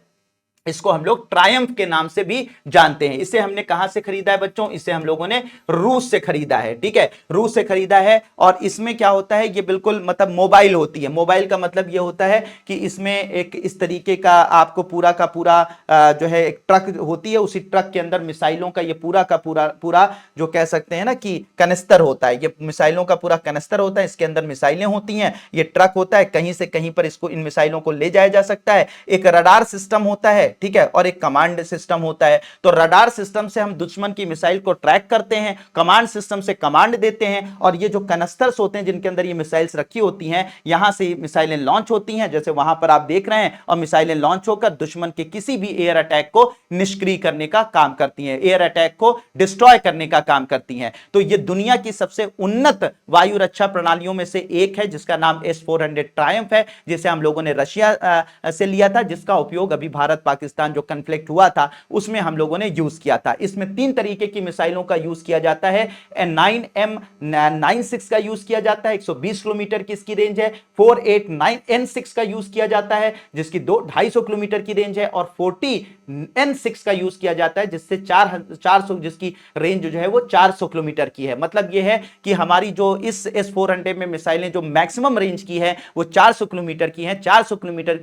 इसको हम लोग ट्रायम्फ के नाम से भी जानते हैं। इसे हमने कहां से खरीदा है बच्चों? इसे हम लोगों ने रूस से खरीदा है। ठीक है, रूस से खरीदा है। और इसमें क्या होता है, ये बिल्कुल मतलब मोबाइल होती है। मोबाइल का मतलब ये होता है कि इसमें एक इस तरीके का आपको पूरा का पूरा जो है एक ट्रक होती है, उसी ट्रक के अंदर मिसाइलों का ये पूरा का पूरा जो कह सकते हैं ना कि कनिस्तर होता है, ये मिसाइलों का पूरा कनिस्तर होता है, इसके अंदर मिसाइलें होती हैं, ये ट्रक होता है, कहीं से कहीं पर इसको इन मिसाइलों को ले जाया जा सकता है। एक रडार सिस्टम होता है, ठीक है, और एक कमांड सिस्टम होता है। तो रडार सिस्टम से हम दुश्मन की मिसाइल को ट्रैक करते हैं, कमांड सिस्टम से कमांड देते हैं, और ये जो कनस्तर्स होते हैं जिनके अंदर ये मिसाइल्स रखी होती हैं, यहां से मिसाइलें लॉन्च होती हैं, जैसे वहां पर आप देख रहे हैं, और मिसाइलें लॉन्च होकर दुश्मन के किसी भी एयर अटैक को निष्क्रिय करने का काम करती हैं, एयर अटैक को डिस्ट्रॉय करने का काम करती हैं। तो ये दुनिया की सबसे उन्नत वायु रक्षा प्रणालियों में से एक है, जिसका नाम S-400 ट्रायम्फ है, जिसे हम लोगों ने रशिया से लिया था, जिसका उपयोग अभी भारत पाकिस्तान जो कन्फ्लिक्ट हुआ था उसमें हम लोगों ने यूज किया था। इसमें 3 तरीके की मिसाइलों का यूज किया जाता है। 9M96 का यूज किया जाता है, 120 किलोमीटर की इसकी रेंज है। 489N6 का यूज किया जाता है, जिसकी 250 किलोमीटर की रेंज है, और 40N6 का यूज किया जाता है, जिससे 400 जिसकी रेंज जो है वो 400 किलोमीटर की है। मतलब यह है कि हमारी जो इस S-400 में मिसाइलें जो मैक्सिमम रेंज की है वो 400 किलोमीटर की है। 400 किलोमीटर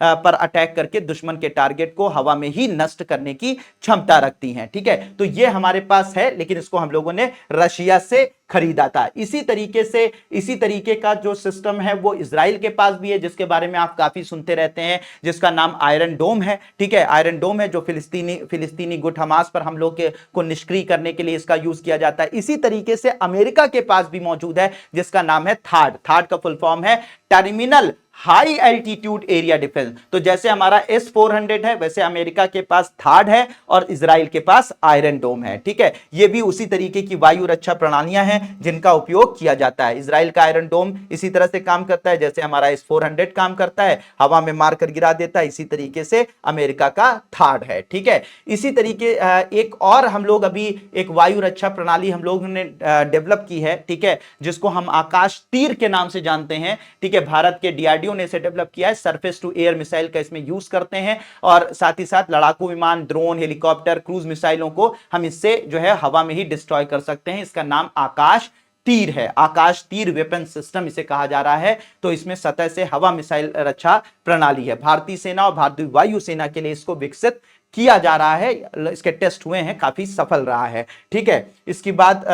पर अटैक करके दुश्मन के टारगेट को हवा में ही नष्ट करने की क्षमता रखती हैं। ठीक है, तो ये हमारे पास है, लेकिन इसको हम लोगों ने रशिया से खरीदा था। इसी तरीके का जो सिस्टम है वो इजराइल के पास भी है, जिसके बारे में आप काफी सुनते रहते हैं, जिसका नाम आयरन डोम है। ठीक है, आयरन डोम है जो फिलिस्तीनी गुट हमास पर हम लोग को निष्क्रिय करने के लिए इसका यूज किया जाता है। इसी तरीके से अमेरिका के पास भी मौजूद है, जिसका नाम है थाड। थाड का फुल फॉर्म है terminal high altitude area defence. तो जैसे हमारा S-400 है, वैसे अमेरिका के पास थाड है और इजराइल के पास आयरन डोम है। ठीक है, ये भी उसी तरीके की वायु रक्षा प्रणालियां हैं जिनका उपयोग किया जाता है। इजराइल का आयरन डोम इसी तरह से काम करता है जैसे हमारा S-400 काम करता है, हवा में मारकर गिरा देता है। इसी तरीके से अमेरिका का थाड है। ठीक है, इसी तरीके एक और हम लोग अभी एक वायु रक्षा प्रणाली हम लोग ने डेवलप की है, ठीक है, जिसको हम आकाश तीर के नाम से जानते हैं। ठीक है, भारत के DRDO ने इसे डेवलप किया है। सरफेस टू एयर मिसाइल का इसमें यूज करते हैं, और साथ ही साथ लड़ाकू विमान, ड्रोन, हेलीकॉप्टर, क्रूज मिसाइलों को हम इससे जो है हवा में ही डिस्ट्रॉय कर सकते हैं। इसका नाम आकाश तीर है। आकाश तीर वेपन सिस्टम इसे कहा जा रहा है। तो इसमें सतह से हवा मिसाइल रक्षा प्रणाली है। भारतीय सेना और भारतीय वायु सेना के लिए इसको विकसित किया जा रहा है। इसके टेस्ट हुए हैं, काफी सफल रहा है। ठीक है, इसके बाद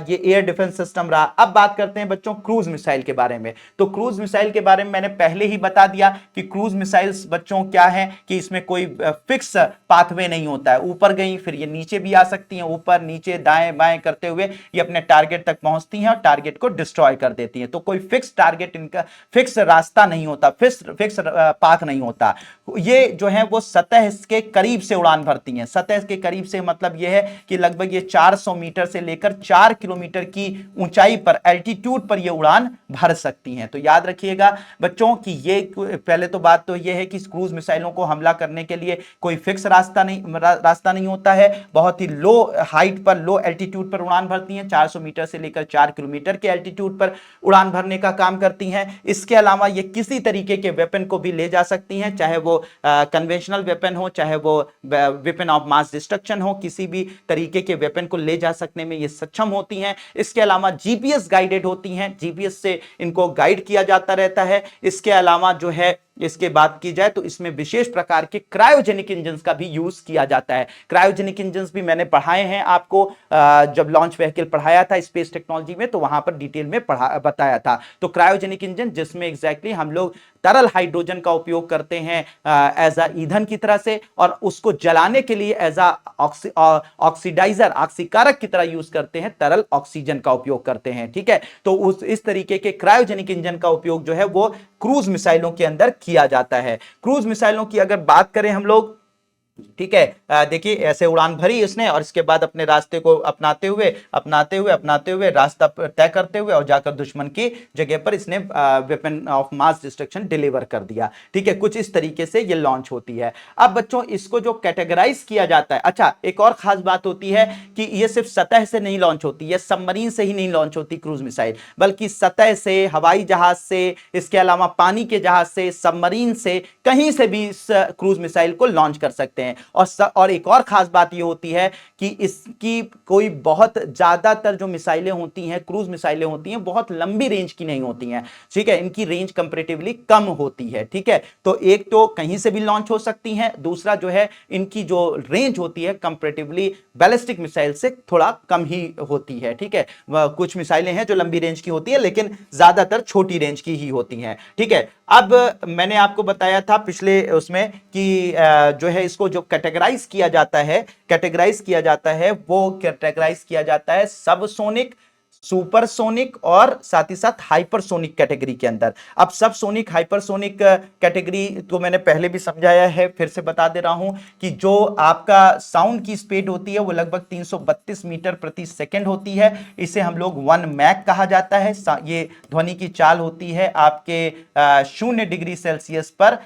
ये एयर डिफेंस सिस्टम रहा। अब बात करते हैं बच्चों क्रूज मिसाइल के बारे में। तो क्रूज मिसाइल के बारे में मैंने पहले ही बता दिया कि क्रूज मिसाइल्स बच्चों क्या है कि इसमें कोई फिक्स पाथवे नहीं होता है। ऊपर गई फिर ये नीचे भी आ सकती हैं, ऊपर नीचे दाएं बाएं करते हुए ये अपने टारगेट तक पहुंचती हैं और टारगेट को डिस्ट्रॉय कर देती हैं। तो कोई फिक्स टारगेट, इनका फिक्स रास्ता नहीं होता, फिक्स पाथ नहीं होता। ये जो है वो सतह के करीब से उड़ान भरती हैं। सतह के करीब से मतलब यह है कि लगभग ये 400 मीटर से लेकर 4 किलोमीटर की ऊंचाई पर, एल्टीट्यूड पर ये उड़ान भर सकती हैं। तो याद रखिएगा बच्चों कि ये पहले तो बात तो ये है कि क्रूज मिसाइलों को हमला करने के लिए कोई फिक्स रास्ता नहीं होता है। बहुत ही लो हाइट पर, लो एल्टीट्यूड पर उड़ान भरती हैं। 400 मीटर से लेकर 4 किलोमीटर के एल्टीट्यूड पर उड़ान भरने का काम करती हैं। इसके अलावा ये किसी तरीके के वेपन को भी ले जा सकती हैं, चाहे वो कन्वेंशनल वेपन हो, चाहे वो वेपन ऑफ मास डिस्ट्रक्शन हो, किसी भी तरीके के वेपन को ले जा सकने में ये सक्षम होती हैं। इसके अलावा जीपीएस गाइडेड होती हैं, जीपीएस से इनको गाइड किया जाता रहता है। इसके अलावा जो है इसके बात की जाए तो इसमें विशेष प्रकार के क्रायोजेनिक इंजन का भी यूज किया जाता है। क्रायोजेनिक इंजन भी मैंने पढ़ाए हैं आपको, जब लॉन्च व्हीकल पढ़ाया था स्पेस टेक्नोलॉजी में तो वहां पर डिटेल में बताया था। तो क्रायोजेनिक इंजन जिसमें एग्जैक्टली हम लोग तरल हाइड्रोजन का उपयोग करते हैं एज अ ईंधन की तरह से, और उसको जलाने के लिए एज अ ऑक्सीडाइजर, ऑक्सीकारक की तरह यूज करते हैं, तरल ऑक्सीजन का उपयोग करते हैं। ठीक है, तो उस इस तरीके के क्रायोजेनिक इंजन का उपयोग जो है वो क्रूज मिसाइलों के अंदर किया जाता है। क्रूज मिसाइलों की अगर बात करें हम लोग, ठीक है, देखिए ऐसे उड़ान भरी इसने और इसके बाद अपने रास्ते को अपनाते हुए रास्ता तय करते हुए और जाकर दुश्मन की जगह पर इसने weapon of mass destruction deliver कर दिया। ठीक है, कुछ इस तरीके से ये लॉन्च होती है। अब बच्चों इसको जो कैटेगराइज किया जाता है, अच्छा एक और खास बात होती है कि ये सिर्फ सतह से नहीं लॉन्च होती है, सबमरीन से ही नहीं लॉन्च होती क्रूज मिसाइल, बल्कि सतह से, हवाई जहाज से, इसके अलावा पानी के जहाज से, सबमरीन से, कहीं से भी इस क्रूज मिसाइल को लॉन्च कर सकते हैं। और एक और खास बात यह होती है कि इसकी कोई बहुत ज्यादातर जो मिसाइलें होती हैं, क्रूज मिसाइलें होती हैं, बहुत लंबी रेंज की नहीं होती हैं। ठीक है, इनकी रेंज कंपैरेटिवली कम होती है। ठीक है, तो एक तो कहीं से भी लॉन्च हो सकती हैं, दूसरा जो है इनकी जो रेंज होती है कंपैरेटिवली बैलिस्टिक मिसाइल से थोड़ा कम ही होती है। ठीक है, कुछ मिसाइलें हैं जो लंबी रेंज की होती है लेकिन ज्यादातर छोटी रेंज की ही होती हैं। ठीक है, अब मैंने आपको बताया था पिछले उसमें कि जो है इसको जो कैटेगराइज किया जाता है वो कैटेगराइज किया जाता है सबसोनिक, सुपरसोनिक और साथ ही साथ हाइपरसोनिक कैटेगरी के अंदर। अब सबसोनिक, हाइपरसोनिक कैटेगरी तो मैंने पहले भी समझाया है, फिर से बता दे रहा हूं कि जो आपका साउंड की स्पीड होती है वो लगभग 332 मीटर प्रति सेकंड होती है। इसे हम लोग 1 मैक कहा जाता है। ये ध्वनि की चाल होती है आपके 0 डिग्री सेल्सियस पर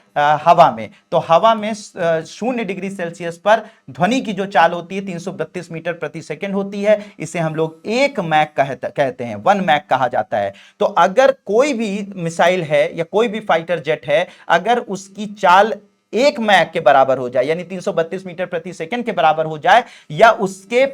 हवा में। तो हवा में 0 डिग्री सेल्सियस पर ध्वनि की जो चाल होती है 332 मीटर प्रति सेकंड होती है। इसे हम लोग 1 मैक कहते हैं, 1 मैक कहा जाता है। तो अगर कोई भी मिसाइल है या कोई भी फाइटर जेट है, अगर उसकी चाल 1 मैक के बराबर हो जाए, यानी 332 मीटर प्रति सेकंड के बराबर हो जाए, या उसके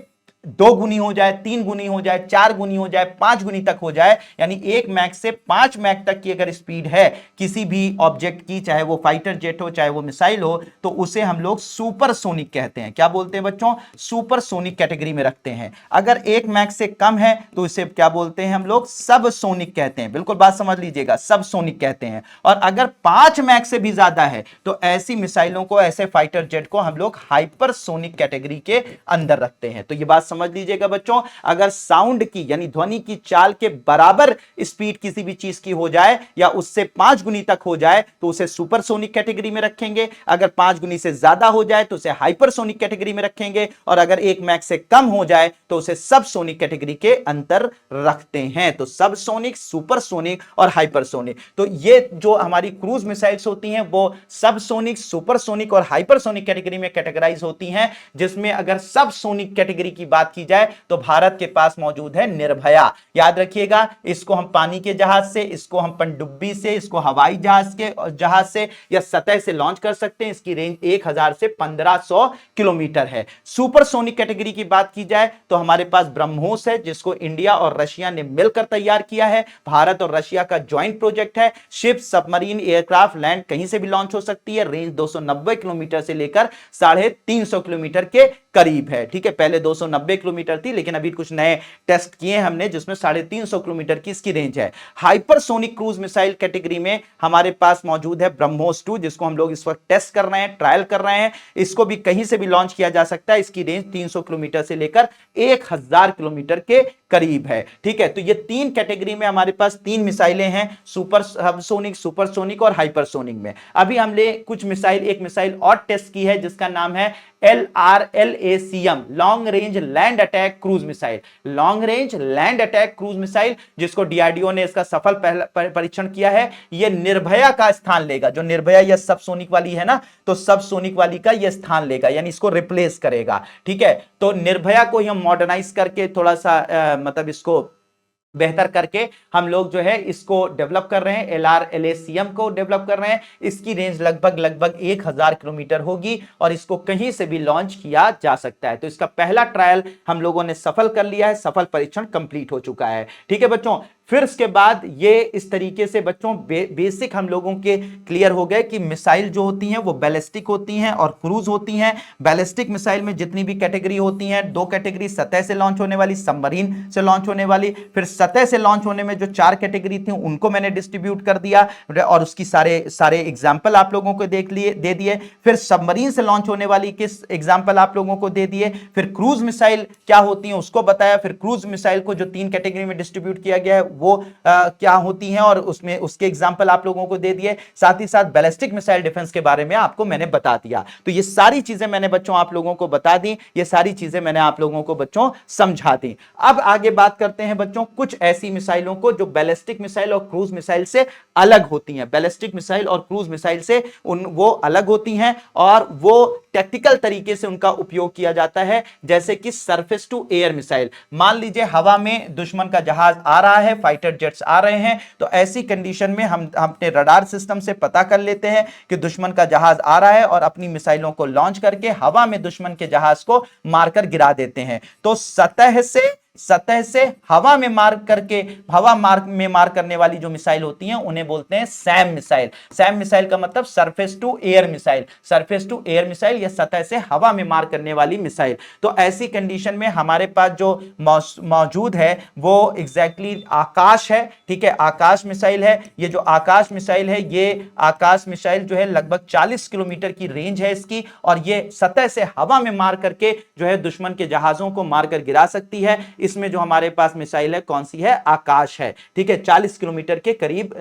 2 गुनी हो जाए, 3 गुनी हो जाए, 4 गुनी हो जाए, 5 गुनी तक हो जाए, यानी 1 मैक से 5 मैक तक की अगर स्पीड है किसी भी ऑब्जेक्ट की, चाहे वो फाइटर जेट हो चाहे वो मिसाइल हो, तो उसे हम लोग सुपरसोनिक कहते हैं। क्या बोलते हैं बच्चों? सुपरसोनिक कैटेगरी में रखते हैं। अगर 1 मैक से कम है तो इसे क्या बोलते हैं हम लोग? सबसोनिक कहते हैं। बिल्कुल बात समझ लीजिएगा, सबसोनिक कहते हैं। और अगर 5 मैक से भी ज्यादा है तो ऐसी मिसाइलों को, ऐसे फाइटर जेट को हम लोग हाइपरसोनिक कैटेगरी के अंदर रखते हैं। तो ये बात समझ लीजिएगा बच्चों, अगर साउंड की यानी ध्वनि की चाल के बराबर स्पीड किसी भी चीज की हो जाए या उससे 5 गुनी तक हो जाए तो उसे सुपरसोनिक कैटेगरी में रखेंगे। अगर 5 गुनी से ज्यादा हो जाए तो उसे हाइपरसोनिक कैटेगरी में रखेंगे, और अगर 1 मैक से कम हो जाए तो उसे सबसोनिक कैटेगरी के अंदर रखते हैं। तो सबसोनिक, सुपरसोनिक और हाइपरसोनिक, तो ये जो हमारी क्रूज मिसाइल्स होती हैं वो सबसोनिक, सुपरसोनिक और हाइपरसोनिक कैटेगरी में कैटेगराइज होती हैं। जिसमें अगर सबसोनिक कैटेगरी की बात की जाए तो भारत के पास मौजूद है निर्भया। याद रखिएगा, इसको हम पानी के जहाज से, इसको हम पनडुब्बी से, इसको हवाई जहाज से या सतह से लॉन्च कर सकते हैं। इसकी रेंज 1000 से 1500 किलोमीटर है। सुपरसोनिक कैटेगरी की बात की जाए तो हमारे पास ब्रह्मोस है, जिसको इंडिया और रशिया ने मिलकर तैयार किया है। भारत और रशिया का ज्वाइंट प्रोजेक्ट है। शिप, सबमरीन, एयरक्राफ्ट, लैंड कहीं से भी लॉन्च हो सकती है। रेंज 290 किलोमीटर से लेकर 350 किलोमीटर के करीब है। ठीक है, पहले 290 किलोमीटर थी, लेकिन अभी कुछ नए टेस्ट किए हमने जिसमें 350 किलोमीटर की इसकी रेंज है। हाइपरसोनिक क्रूज मिसाइल कैटेगरी में हमारे पास मौजूद है ब्रह्मोस 2, जिसको हम लोग इस वक्त टेस्ट कर रहे हैं, ट्रायल कर रहे हैं। इसको भी कहीं से भी लॉन्च किया जा सकता है। इसकी रेंज 300 किलोमीटर से लेकर 1000 किलोमीटर के करीब है। ठीक है, तो ये 3 कैटेगरी में हमारे पास 3 मिसाइलें हैं, सुपर सबसोनिक, सुपरसोनिक और हाइपरसोनिक में। अभी हमने कुछ मिसाइल, एक मिसाइल और टेस्ट की है जिसका नाम है LRLACM, long range land attack cruise missile. Long range land attack cruise missile, जिसको DRDO ने इसका सफल परीक्षण किया है। यह निर्भया का स्थान लेगा। जो निर्भया यह सबसोनिक वाली है ना, तो सबसोनिक वाली का यह स्थान लेगा, यानी इसको रिप्लेस करेगा। ठीक है, तो निर्भया को हम मॉडर्नाइज करके थोड़ा सा मतलब इसको बेहतर करके हम लोग जो है इसको डेवलप कर रहे हैं। LRLACM को डेवलप कर रहे हैं। इसकी रेंज लगभग 1000 किलोमीटर होगी और इसको कहीं से भी लॉन्च किया जा सकता है। तो इसका पहला ट्रायल हम लोगों ने सफल कर लिया है, सफल परीक्षण कंप्लीट हो चुका है। ठीक है बच्चों, फिर उसके बाद ये इस तरीके से बच्चों बेसिक हम लोगों के क्लियर हो गए कि मिसाइल जो होती हैं वो बैलिस्टिक होती हैं और क्रूज होती हैं। बैलिस्टिक मिसाइल में जितनी भी कैटेगरी होती हैं, दो कैटेगरी, सतह से लॉन्च होने वाली, सबमरीन से लॉन्च होने वाली। फिर सतह से लॉन्च होने में जो 4 कैटेगरी थी उनको मैंने डिस्ट्रीब्यूट कर दिया और उसकी सारे एग्जाम्पल आप लोगों को दे दिए। फिर सबमरीन से लॉन्च होने वाली किस एग्जाम्पल आप लोगों को दे दिए। फिर क्रूज मिसाइल क्या होती है उसको बताया। फिर क्रूज मिसाइल को जो 3 कैटेगरी में डिस्ट्रीब्यूट किया गया है वो क्या होती हैं और उसमें उसके एग्जाम्पल आप लोगों को दे दिए। साथ ही साथ बैलिस्टिक मिसाइल डिफेंस के बारे में आपको मैंने बता दिया। तो ये सारी चीजें मैंने बच्चों आप लोगों को बता दी, ये सारी चीजें मैंने आप लोगों को बच्चों समझा दी। अब आगे बात करते हैं बच्चों कुछ ऐसी मिसाइलों को जो बैलिस्टिक मिसाइल और क्रूज मिसाइल से अलग होती हैं। बैलिस्टिक मिसाइल और क्रूज मिसाइल से वो अलग होती हैं और वो टैक्टिकल तरीके से उनका उपयोग किया जाता है, जैसे कि सरफेस टू एयर मिसाइल। मान लीजिए हवा में दुश्मन का जहाज आ रहा है, फाइटर जेट्स आ रहे हैं, तो ऐसी कंडीशन में हम अपने रडार सिस्टम से पता कर लेते हैं कि दुश्मन का जहाज आ रहा है और अपनी मिसाइलों को लॉन्च करके हवा में दुश्मन के जहाज को मारकर गिरा देते हैं। तो सतह से हवा में मार करके में मार करने वाली जो मिसाइल होती हैं उन्हें बोलते हैं सैम मिसाइल। सैम मिसाइल का मतलब surface to air missile. Surface to air missile या सतह से हवा में मार करने वाली मिसाइल। तो ऐसी कंडीशन में हमारे पास जो मौजूद है वो एग्जैक्टली आकाश है। ठीक है, आकाश मिसाइल है। ये जो आकाश मिसाइल है, ये आकाश मिसाइल जो है लगभग 40 किलोमीटर की रेंज है इसकी, और ये सतह से हवा में मार करके जो है दुश्मन के जहाजों को मारकर गिरा सकती है। इसमें जो हमारे पास मिसाइल है कौन सी है? आकाश है। ठीक है, 40 किलोमीटर के करीब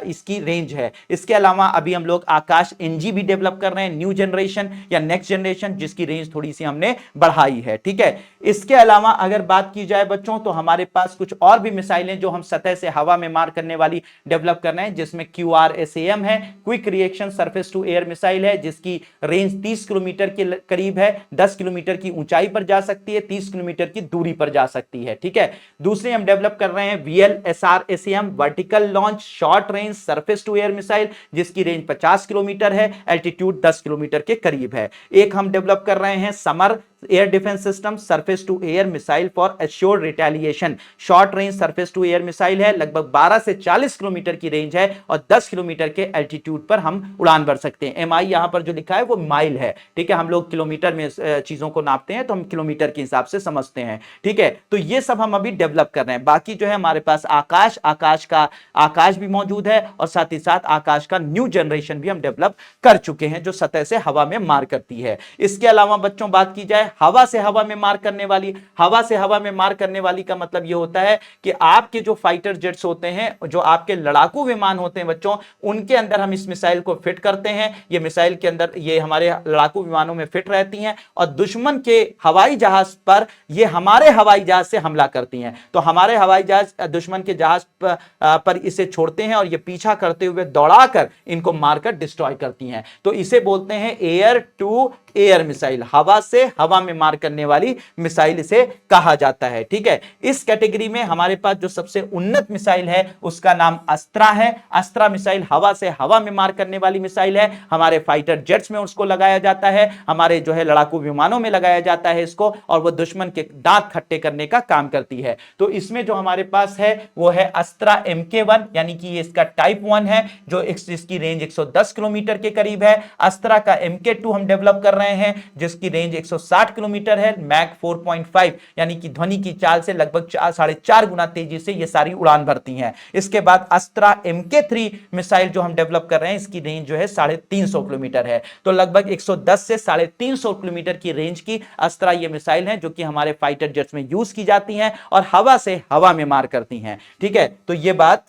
इसकी रेंज है। इसके अलावा अभी हम लोग आकाश एनजी भी डेवलप कर रहे हैं, न्यू जनरेशन या नेक्स्ट जनरेशन, जिसकी रेंज थोड़ी सी हमने बढ़ाई है। ठीक है, इसके अलावा अगर बात की जाए बच्चों तो हमारे पास कुछ और भी मिसाइलें जो हम सतह से हवा में मार करने वाली डेवलप कर रहे हैं, जिसमें QRSAM है, quick reaction surface to air missile है, जिसकी रेंज 30 किलोमीटर के करीब है, 10 किलोमीटर की ऊंचाई पर जा सकती है, 30 किलोमीटर की दूरी पर जा सकती है। ठीक है, दूसरी हम डेवलप कर रहे हैं VLSRACM vertical launch short range surface to air missile, जिसकी रेंज 50 किलोमीटर है, एल्टीट्यूड 10 किलोमीटर के करीब है। एक हम डेवलप कर रहे हैं SAMAR air defence system surface to air missile for assured retaliation. Short range surface to air missile है, लगभग 12 से 40 किलोमीटर की रेंज है और 10 किलोमीटर के एल्टीट्यूड पर हम उड़ान भर सकते हैं। MI यहां पर जो लिखा है वो माइल है। ठीक है, हम लोग किलोमीटर में चीजों को नापते हैं तो हम किलोमीटर के हिसाब से समझते हैं। ठीक है, तो ये सब हम अभी डेवलप कर रहे हैं। बाकी जो है हमारे पास आकाश भी मौजूद है और साथ ही साथ आकाश का न्यू जनरेशन भी हम डेवलप कर चुके हैं जो सतह से हवा में मार करती है। इसके अलावा बच्चों बात की जाए हवा से हवा में मार करने वाली, हवा से हवा में मार करने वाली का मतलब यह होता है कि आपके जो फाइटर जेट्स होते हैं, जो आपके लड़ाकू विमान होते हैं बच्चों, उनके अंदर हम इस मिसाइल को फिट करते हैं। ये मिसाइल के अंदर ये हमारे लड़ाकू विमानों में फिट रहती हैं और दुश्मन के हवाई जहाज पर ये हमारे हवाई जहाज से हमला करती हैं। तो हमारे हवाई जहाज दुश्मन के जहाज पर इसे छोड़ते हैं और ये पीछा करते हुए दौड़ाकर इनको मारकर डिस्ट्रॉय करती हैं। तो इसे बोलते हैं एयर टू एयर मिसाइल, हवा से हवा में मार करने वाली मिसाइल इसे कहा जाता है। ठीक है, इस कैटेगरी में हमारे पास जो सबसे उन्नत मिसाइल है उसका नाम अस्त्रा है। अस्त्रा मिसाइल हवा से हवा में मार करने वाली मिसाइल है। हमारे फाइटर जेट्स में उसको लगाया जाता है, हमारे जो है लड़ाकू विमानों में लगाया जाता है इसको, और वो दुश्मन के दांत खट्टे करने का काम करती है। तो इसमें जो हमारे पास है वो है अस्त्रा MK1, यानी कि इसका टाइप 1 है, जो इसकी रेंज 110 किलोमीटर के करीब है। अस्त्रा का MK2 हम डेवलप कर रहे हैं, जिसकी रेंज 160 किलोमीटर है, मैक 4.5 यानी कि ध्वनि की चाल से लगभग 4.5 गुना तेजी से ये सारी उड़ान भरती हैं। इसके बाद अस्त्रा MK3 मिसाइल जो हम डेवलप कर रहे हैं, इसकी रेंज जो है 350 किलोमीटर है। तो लगभग 110 से 350 किलोमीटर की रेंज की अस्त्रा ये मिसाइल है, जो कि हमारे फाइटर जेट्स में यूज की जाती हैं और हवा से हवा में मार करती हैं। ठीक है, तो ये बात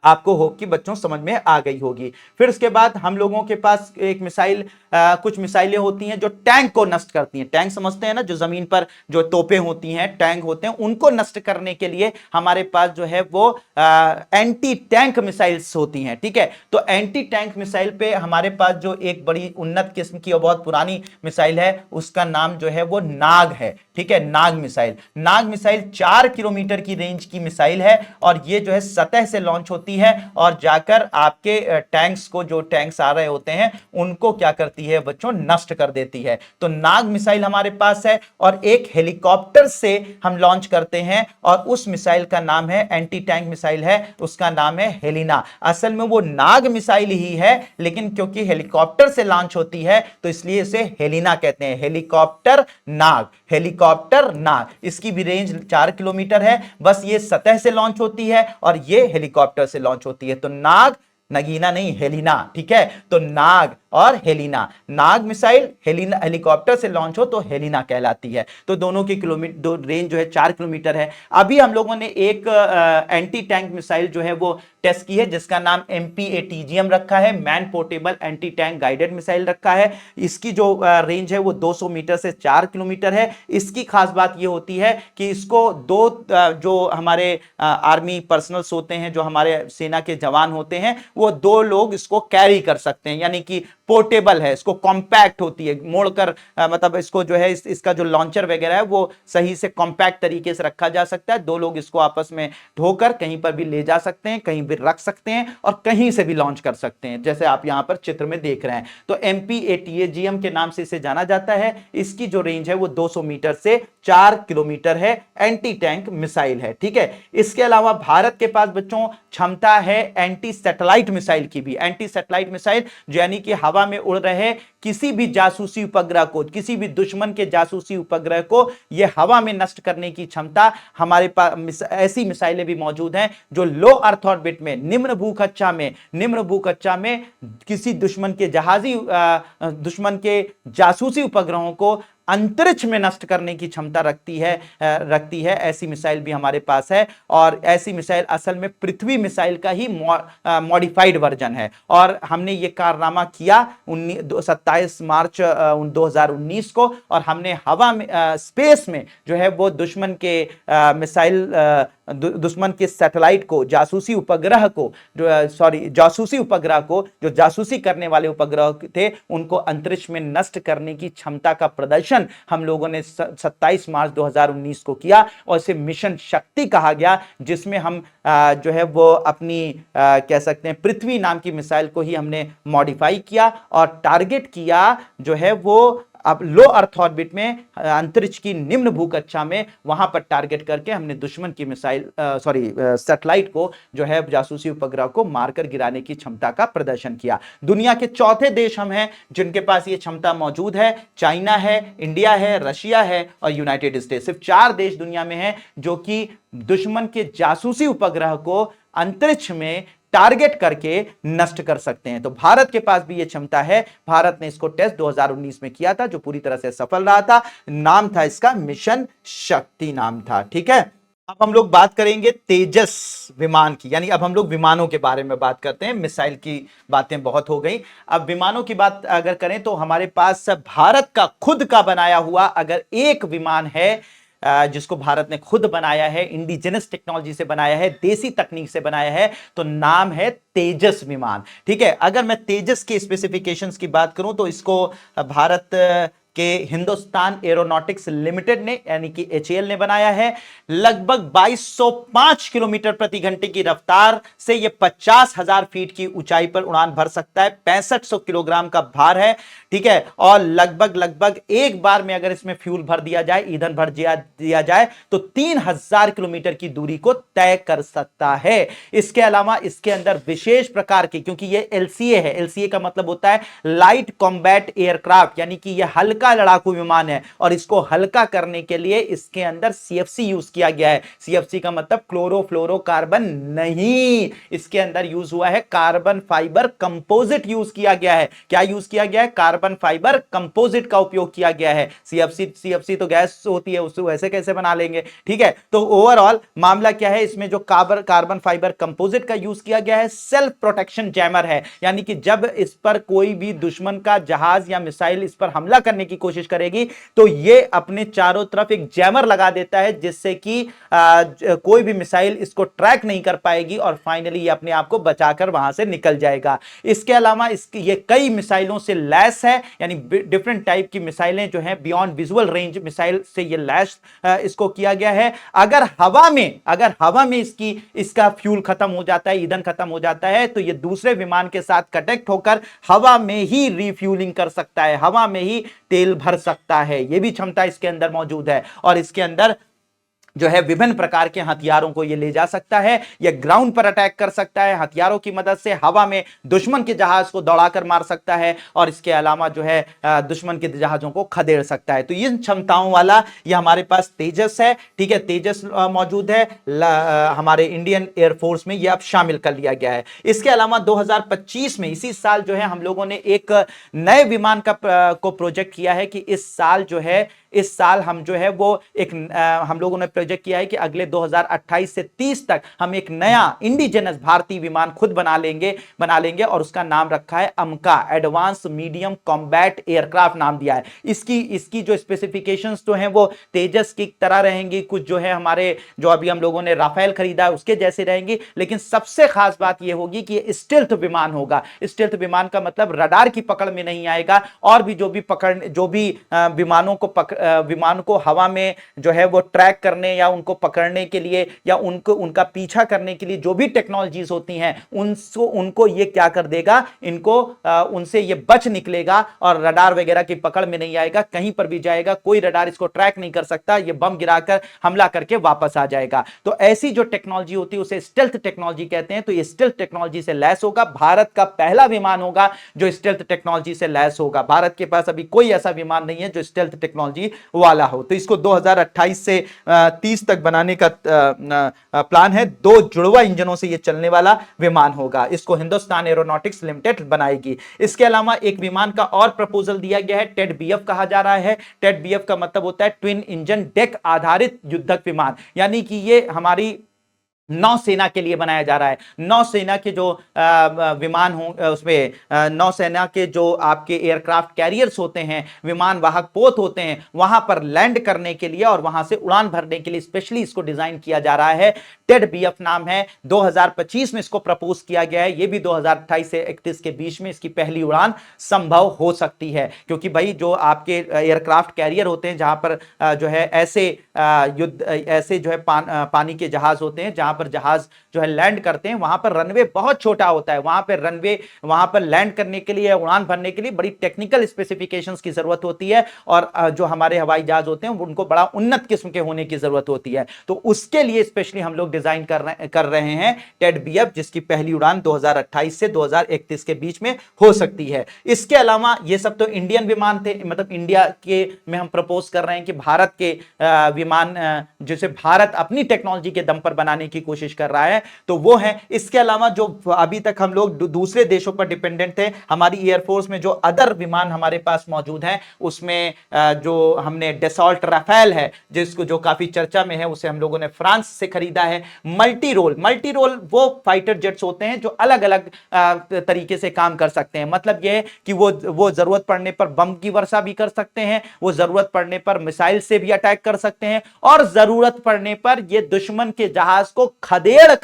आपको होप कि बच्चों समझ में आ गई होगी। फिर उसके बाद हम लोगों के पास एक मिसाइल कुछ मिसाइलें होती हैं जो टैंक को नष्ट करती हैं। टैंक समझते हैं ना, जो जमीन पर जो तोपें होती हैं, टैंक होते हैं, उनको नष्ट करने के लिए हमारे पास जो है वो एंटी टैंक मिसाइल्स होती हैं। ठीक है, तो एंटी टैंक मिसाइल पे हमारे पास जो एक बड़ी उन्नत किस्म की और बहुत पुरानी मिसाइल है, उसका नाम जो है वो नाग है। ठीक है, नाग मिसाइल 4 किलोमीटर की रेंज की मिसाइल है और ये जो है सतह से लॉन्च होती है और जाकर आपके टैंक्स को, जो टैंक्स आ रहे होते हैं उनको क्या करती है बच्चों, नष्ट कर देती है। तो नाग मिसाइल हमारे पास है और एक हेलीकॉप्टर से हम लॉन्च करते हैं और उस मिसाइल का नाम है, एंटी टैंक मिसाइल है, उसका नाम है हेलिना। असल में वो नाग मिसाइल ही है, लेकिन क्योंकि हेलीकॉप्टर से लॉन्च होती है तो इसलिए इसे हेलिना कहते हैं। हेलीकॉप्टर नाग, हेलीकॉप्टर नाग। इसकी भी रेंज 4 किलोमीटर है, बस ये सतह से लॉन्च होती है और ये हेलीकॉप्टर से लॉन्च होती है। तो नाग, नगीना नहीं, हेलिना, ठीक है। तो नाग और हेलिना, नाग मिसाइल हेलिना हेलीकॉप्टर से लॉन्च हो तो हेलिना कहलाती है। तो दोनों की किलोमीटर, दो रेंज जो है 4 किलोमीटर है। अभी हम लोगों ने एक एंटी टैंक मिसाइल जो है वो टेस्ट की है जिसका नाम MPATGM रखा है, man portable anti tank guided missile रखा है। इसकी जो रेंज है वो 200 मीटर से 4 किलोमीटर है। इसकी खास बात ये होती है कि इसको दो जो हमारे आर्मी पर्सनल्स होते हैं, जो हमारे सेना के जवान होते हैं, वो 2 लोग इसको कैरी कर सकते हैं, यानी कि पोर्टेबल है, इसको कॉम्पैक्ट होती है, मोड़कर मतलब इसको जो है इसका जो लॉन्चर वगैरह है वो सही से कॉम्पैक्ट तरीके से रखा जा सकता है। 2 लोग इसको आपस में ढोकर कहीं पर भी ले जा सकते हैं, कहीं भी रख सकते हैं और कहीं से भी लॉन्च कर सकते हैं, जैसे आप यहां पर चित्र में देख रहे हैं। तो MPATGM के नाम से इसे जाना जाता है। इसकी जो रेंज है वो 200 मीटर से 4 किलोमीटर है, एंटी टैंक मिसाइल है, ठीक है। इसके अलावा भारत के पास बच्चों क्षमता है एंटी सैटेलाइट मिसाइल की भी। एंटी सैटेलाइट मिसाइल यानी कि हवा में उड़ रहे किसी भी जासूसी उपग्रह को, किसी भी दुश्मन के जासूसी उपग्रह को यह हवा में नष्ट करने की क्षमता हमारे पास। ऐसी मिसाइलें भी मौजूद हैं जो लो अर्थ ऑर्बिट में, निम्न भूकक्षा में किसी दुश्मन के दुश्मन के जासूसी उपग्रहों को अंतरिक्ष में नष्ट करने की क्षमता रखती है। ऐसी मिसाइल भी हमारे पास है और ऐसी मिसाइल असल में पृथ्वी मिसाइल का ही मॉडिफाइड वर्जन है। और हमने ये कारनामा किया 27 मार्च 2019 को, और हमने हवा में, स्पेस में जो है वो दुश्मन के मिसाइल, दुश्मन के सैटेलाइट को, जासूसी उपग्रह को, जासूसी उपग्रह को, जो जासूसी करने वाले उपग्रह थे, उनको अंतरिक्ष में नष्ट करने की क्षमता का प्रदर्शन हम लोगों ने 27 मार्च 2019 को किया और इसे मिशन शक्ति कहा गया, जिसमें हम जो है वो अपनी कह सकते हैं पृथ्वी नाम की मिसाइल को ही हमने मॉडिफाई किया और टारगेट किया जो है वो अब लो अर्थ ऑर्बिट में, अंतरिक्ष की निम्न भूकक्षा में, वहां पर टारगेट करके हमने दुश्मन की मिसाइल सैटेलाइट को जो है जासूसी उपग्रह को मारकर गिराने की क्षमता का प्रदर्शन किया। दुनिया के चौथे देश हम हैं जिनके पास ये क्षमता मौजूद है। चाइना है, इंडिया है, रशिया है और यूनाइटेड स्टेट्स। सिर्फ 4 देश दुनिया में हैं जो कि दुश्मन के जासूसी उपग्रह को अंतरिक्ष में टारगेट करके नष्ट कर सकते हैं। तो भारत के पास भी यह क्षमता है। भारत ने इसको टेस्ट 2019 में किया था जो पूरी तरह से सफल रहा था। नाम था इसका मिशन शक्ति नाम था, ठीक है। अब हम लोग बात करेंगे तेजस विमान की, यानी अब हम लोग विमानों के बारे में बात करते हैं। मिसाइल की बातें बहुत हो गई, अब विमानों की बात अगर करें तो हमारे पास भारत का खुद का बनाया हुआ अगर एक विमान है जिसको भारत ने खुद बनाया है, इंडिजिनस टेक्नोलॉजी से बनाया है, देसी तकनीक से बनाया है, तो नाम है तेजस विमान, ठीक है। अगर मैं तेजस के स्पेसिफिकेशंस की बात करूं तो इसको भारत के हिंदुस्तान एरोनॉटिक्स लिमिटेड ने यानी कि HAL ने बनाया है। लगभग 2205 किलोमीटर प्रति घंटे की रफ्तार से यह 50,000 फीट की ऊंचाई पर उड़ान भर सकता है। 6500 किलोग्राम का भार है, ठीक है। और लगभग एक बार में अगर इसमें फ्यूल भर दिया जाए, ईंधन भर दिया जाए तो 3000 किलोमीटर की दूरी को तय कर सकता है। इसके अलावा इसके अंदर विशेष प्रकार की, क्योंकि यह LCA है, LCA का मतलब होता है लाइट कॉम्बैट एयरक्राफ्ट, यानी कि यह हल्का लड़ाकू विमान है और इसको हल्का करने के लिए इसके अंदर CFC यूज किया गया है। CFC का मतलब क्लोरोफ्लोरोकार्बन नहीं, इसके अंदर यूज हुआ है कार्बन फाइबर कंपोजिट यूज किया गया है। क्या यूज किया गया है? कार्बन फाइबर कंपोजिट का उपयोग किया गया है। CFC तो गैस होती है, उसको वैसे कैसे बना लेंगे, ठीक है। तो ओवरऑल मामला क्या है, इसमें जो कार्बन फाइबर कंपोजिट का यूज किया गया है, सेल्फ प्रोटेक्शन जैमर है, यानी कि जब इस पर कोई भी दुश्मन का जहाज या मिसाइल इस पर हमला करने की की कोशिश करेगी तो ये अपने चारों तरफ एक जैमर लगा देता है, जिससे कि कोई भी मिसाइल इसको ट्रैक नहीं कर पाएगी और फाइनली ये अपने आप को बचाकर वहां से निकल जाएगा। इसके अलावा इसकी ये कई मिसाइलों से लैस है, यानी डिफरेंट टाइप की मिसाइलें जो हैं बियॉन्ड विजुअल रेंज मिसाइल से ये लैस इसको किया गया है। अगर हवा में इसका फ्यूल खत्म हो जाता है, ईंधन खत्म हो जाता है, तो ये दूसरे विमान के साथ कनेक्ट होकर हवा में ही रिफ्यूलिंग कर सकता है, हवा में ही तेल भर सकता है। यह भी क्षमता इसके अंदर मौजूद है। और इसके अंदर जो है विभिन्न प्रकार के हथियारों को ये ले जा सकता है, यह ग्राउंड पर अटैक कर सकता है, हथियारों की मदद से हवा में दुश्मन के जहाज को दौड़ाकर मार सकता है, और इसके अलावा जो है दुश्मन के जहाजों को खदेड़ सकता है। तो इन क्षमताओं वाला ये हमारे पास तेजस है, ठीक है, तेजस मौजूद है हमारे इंडियन एयरफोर्स में, यह अब शामिल कर लिया गया है। इसके अलावा 2025 में इसी साल जो है हम लोगों ने एक नए विमान को प्रोजेक्ट किया है कि इस साल हम जो है वो एक हम लोगों ने प्रोजेक्ट किया है कि अगले 2028 से 30 तक हम एक नया इंडिजिनस भारतीय विमान खुद बना लेंगे और उसका नाम रखा है अमका, एडवांस मीडियम कॉम्बैट एयरक्राफ्ट नाम दिया है। इसकी जो स्पेसिफिकेशंस तो हैं वो तेजस की तरह रहेंगी, कुछ जो है हमारे जो अभी हम लोगों ने राफेल खरीदा है उसके जैसे रहेंगी, लेकिन सबसे खास बात यह होगी कि यह स्टेल्थ विमान होगा। स्टेल्थ विमान का मतलब रडार की पकड़ में नहीं आएगा, और भी जो भी विमान को हवा में जो है वो ट्रैक करने या उनको पकड़ने के लिए या उनका पीछा करने के लिए जो भी टेक्नोलॉजीज होती हैं उनको ये क्या कर देगा, उनसे ये बच निकलेगा और रडार वगैरह की पकड़ में नहीं आएगा, कहीं पर भी जाएगा कोई रडार इसको ट्रैक नहीं कर सकता, ये बम गिराकर हमला करके वापस आ जाएगा। तो ऐसी जो टेक्नोलॉजी होती है उसे स्टेल्थ टेक्नोलॉजी कहते हैं। तो ये स्टेल्थ टेक्नोलॉजी से लैस होगा, भारत का पहला विमान होगा जो स्टेल्थ टेक्नोलॉजी से लैस होगा। भारत के पास अभी कोई ऐसा विमान नहीं है जो स्टेल्थ टेक्नोलॉजी वाला हो। तो इसको 2028 से 30 तक बनाने का प्लान है। 2 जुड़वा इंजनों से यह चलने वाला विमान होगा। इसको हिंदुस्तान एरोनॉटिक्स लिमिटेड बनाएगी। इसके अलावा एक विमान का और प्रपोजल दिया गया है, टेड बीएफ कहा जा रहा है। टेड बीएफ का मतलब होता है ट्विन इंजन डेक आधारित युद्धक विमान, यानी कि ये हमारी नौसेना के लिए बनाया जा रहा है। नौसेना के जो विमान हो उसमें नौसेना के जो आपके एयरक्राफ्ट कैरियर्स होते हैं, विमान वाहक पोत होते हैं, वहां पर लैंड करने के लिए और वहां से उड़ान भरने के लिए स्पेशली इसको डिजाइन किया जा रहा है। टेड बीएफ नाम है। 2025 में इसको प्रपोज किया गया है। यह भी 2028 से 31 के बीच में इसकी पहली उड़ान संभव हो सकती है, क्योंकि भाई जो आपके एयरक्राफ्ट कैरियर होते हैं जहां पर जो है ऐसे जो है पानी के जहाज होते हैं जहां पर जहाज जो है लैंड करते हैं, वहां पर रनवे बहुत छोटा होता है। वहां पर लैंड करने के लिए, उड़ान भरने के लिए बड़ी टेक्निकल स्पेसिफिकेशंस की जरूरत होती है, और जो हमारे हवाई जहाज होते हैं उनको बड़ा उन्नत किस्म के होने की जरूरत होती है। तो उसके लिए स्पेशली हम लोग डिजाइन कर रहे हैं टेड बीएफ, जिसकी पहली उड़ान 2028 से 2031 के बीच में हो सकती है। इसके अलावा ये सब तो इंडियन विमान थे, मतलब इंडिया के में हम प्रपोज कर रहे हैं कि भारत के विमान जिसे भारत अपनी टेक्नोलॉजी के दम पर बनाने की कोशिश कर रहा है, तो वो है। इसके अलावा जो अभी तक हम लोग दूसरे देशों पर डिपेंडेंट थे, हमारी एयरफोर्स में जो अदर विमान हमारे पास मौजूद हैं उसमें जो हमने डेसॉल्ट राफेल है जिसको जो काफी चर्चा में है, उसे हम लोगों ने फ्रांस से खरीदा है। मल्टी रोल वो फाइटर जेट्स होते हैं जो अलग अलग तरीके से काम कर सकते हैं। मतलब यह है कि वो जरूरत पड़ने पर बम की वर्षा भी कर सकते हैं, वो जरूरत पड़ने पर मिसाइल से भी अटैक कर सकते हैं, और जरूरत पड़ने पर ये दुश्मन के जहाज को खदेड़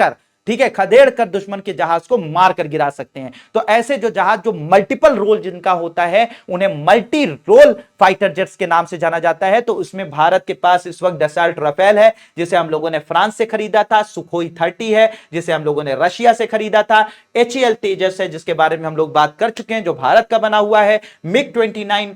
कर दुश्मन के जहाज को मारकर गिरा सकते हैं। तो ऐसे जो जहाज जो मल्टीपल रोल जिनका होता है उन्हें मल्टी रोल फाइटर जेट्स के नाम से जाना जाता है। तो उसमें भारत के पास इस वक्त डसॉल्ट राफेल है जिसे हम लोगों ने फ्रांस से खरीदा था, सुखोई 30 है जिसे हम लोगों ने रशिया से खरीदा था, HAL तेजस है जिसके बारे में हम लोग बात कर चुके हैं जो भारत का बना हुआ है, मिग 29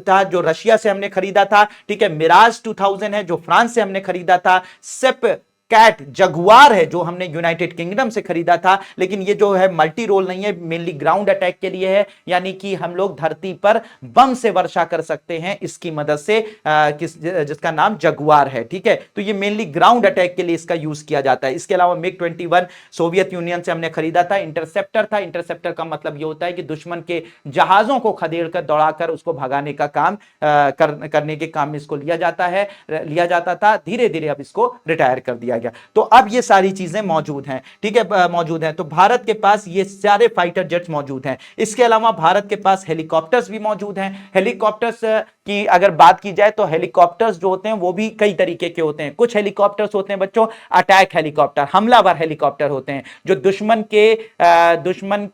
था जो रशिया से हमने खरीदा था, ठीक है, मिराज 2000 है जो फ्रांस से हमने खरीदा था, सेप कैट जगुआर है जो हमने यूनाइटेड किंगडम से खरीदा था। लेकिन ये जो है मल्टी रोल नहीं है, मेनली ग्राउंड अटैक के लिए है, यानी कि हम लोग धरती पर बम से वर्षा कर सकते हैं इसकी मदद से, जिसका नाम जगुआर है, ठीक है। तो ये मेनली ग्राउंड अटैक के लिए इसका यूज किया जाता है। इसके अलावा मिग 21 सोवियत यूनियन से हमने खरीदा था, इंटरसेप्टर था। इंटरसेप्टर का मतलब ये होता है कि दुश्मन के जहाजों को खदेड़ कर दौड़ाकर उसको भगाने का काम करने के काम में इसको लिया जाता था। धीरे धीरे अब इसको रिटायर कर दिया गया। तो अब ये सारी चीजें मौजूद हैं, ठीक है, मौजूद हैं। तो भारत के पास ये सारे फाइटर जेट्स मौजूद हैं। इसके अलावा भारत के पास हेलीकॉप्टर्स भी मौजूद हैं। हेलीकॉप्टर्स की अगर बात की जाए तो हेलीकॉप्टर्स जो होते हैं वो भी कई तरीके के होते हैं। कुछ हेलीकॉप्टर्स होते हैं बच्चों अटैक हेलीकॉप्टर, हमलावर हेलीकॉप्टर होते हैं, जो दुश्मन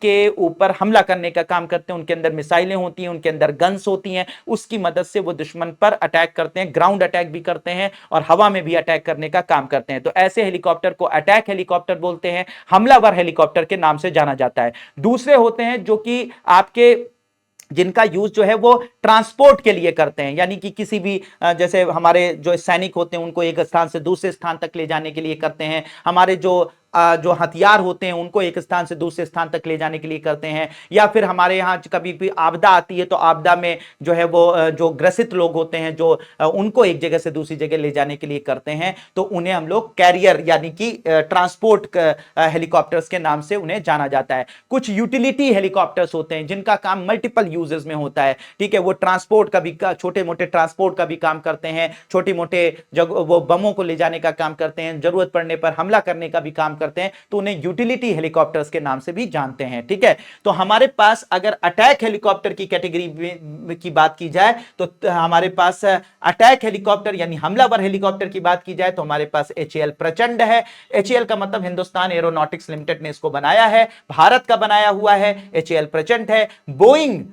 के ऊपर हमला करने का काम करते हैं। उनके अंदर मिसाइलें होती हैं, उनके अंदर गन्स होती हैं, उसकी मदद से वो दुश्मन पर अटैक करते हैं, ग्राउंड अटैक भी करते हैं और हवा में भी अटैक करने का काम करते हैं। तो ऐसे हेलीकॉप्टर को अटैक हेलीकॉप्टर बोलते हैं, हमलावर हेलीकॉप्टर के नाम से जाना जाता है। दूसरे होते हैं जो कि आपके जिनका यूज जो है वो ट्रांसपोर्ट के लिए करते हैं, यानी कि किसी भी जैसे हमारे जो सैनिक होते हैं उनको एक स्थान से दूसरे स्थान तक ले जाने के लिए करते हैं। हमारे जो हथियार होते हैं उनको एक स्थान से दूसरे स्थान तक ले जाने के लिए करते हैं। या फिर हमारे यहाँ कभी भी आपदा आती है तो आपदा में जो है वो जो ग्रसित लोग होते हैं जो उनको एक जगह से दूसरी जगह ले जाने के लिए करते हैं, तो उन्हें हम लोग कैरियर यानी कि ट्रांसपोर्ट हेलीकॉप्टर्स के नाम से उन्हें जाना जाता है। कुछ यूटिलिटी हेलीकॉप्टर्स होते हैं जिनका काम मल्टीपल यूजेस में होता है, ठीक है, वो ट्रांसपोर्ट का भी, छोटे मोटे ट्रांसपोर्ट का भी काम करते हैं, छोटे मोटे जगह वो बमों को ले जाने का काम करते हैं, जरूरत पड़ने पर हमला करने का भी काम करते हैं, तो उन्हें यूटिलिटी हेलीकॉप्टर्स के नाम से भी जानते हैं, ठीक है। तो हमारे पास अगर अटैक हेलीकॉप्टर की कैटेगरी की बात की जाए तो हमारे पास अटैक हेलीकॉप्टर यानी हमलावर हेलीकॉप्टर की बात की जाए तो हमारे पास एचएएल प्रचंड है। एचएएल का मतलब हिंदुस्तान एरोनॉटिक्स लिमिटेड ने इसको बनाया है, भारत का बनाया हुआ है, एचएएल प्रचंड है। बोइंग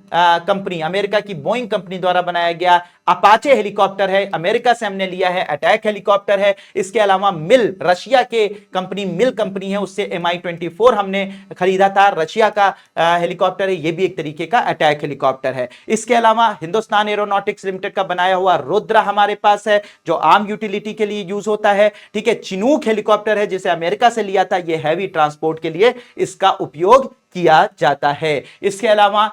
कंपनी, अमेरिका की बोइंग कंपनी द्वारा बनाया गया अपाचे हेलीकॉप्टर है, अमेरिका से हमने लिया है, अटैक हेलीकॉप्टर है। इसके अलावा मिल, रशिया के कंपनी मिल कंपनी है, उससे MI-24 हमने खरीदा था, रशिया का हेलीकॉप्टर है, ये भी एक तरीके का अटैक हेलीकॉप्टर है। इसके अलावा हिंदुस्तान एरोनॉटिक्स लिमिटेड का बनाया हुआ रुद्र हमारे पास है जो आर्म यूटिलिटी के लिए यूज होता है, ठीक है। चिनूक हेलीकॉप्टर है जिसे अमेरिका से लिया था, यह हैवी ट्रांसपोर्ट के लिए इसका उपयोग किया जाता है। इसके अलावा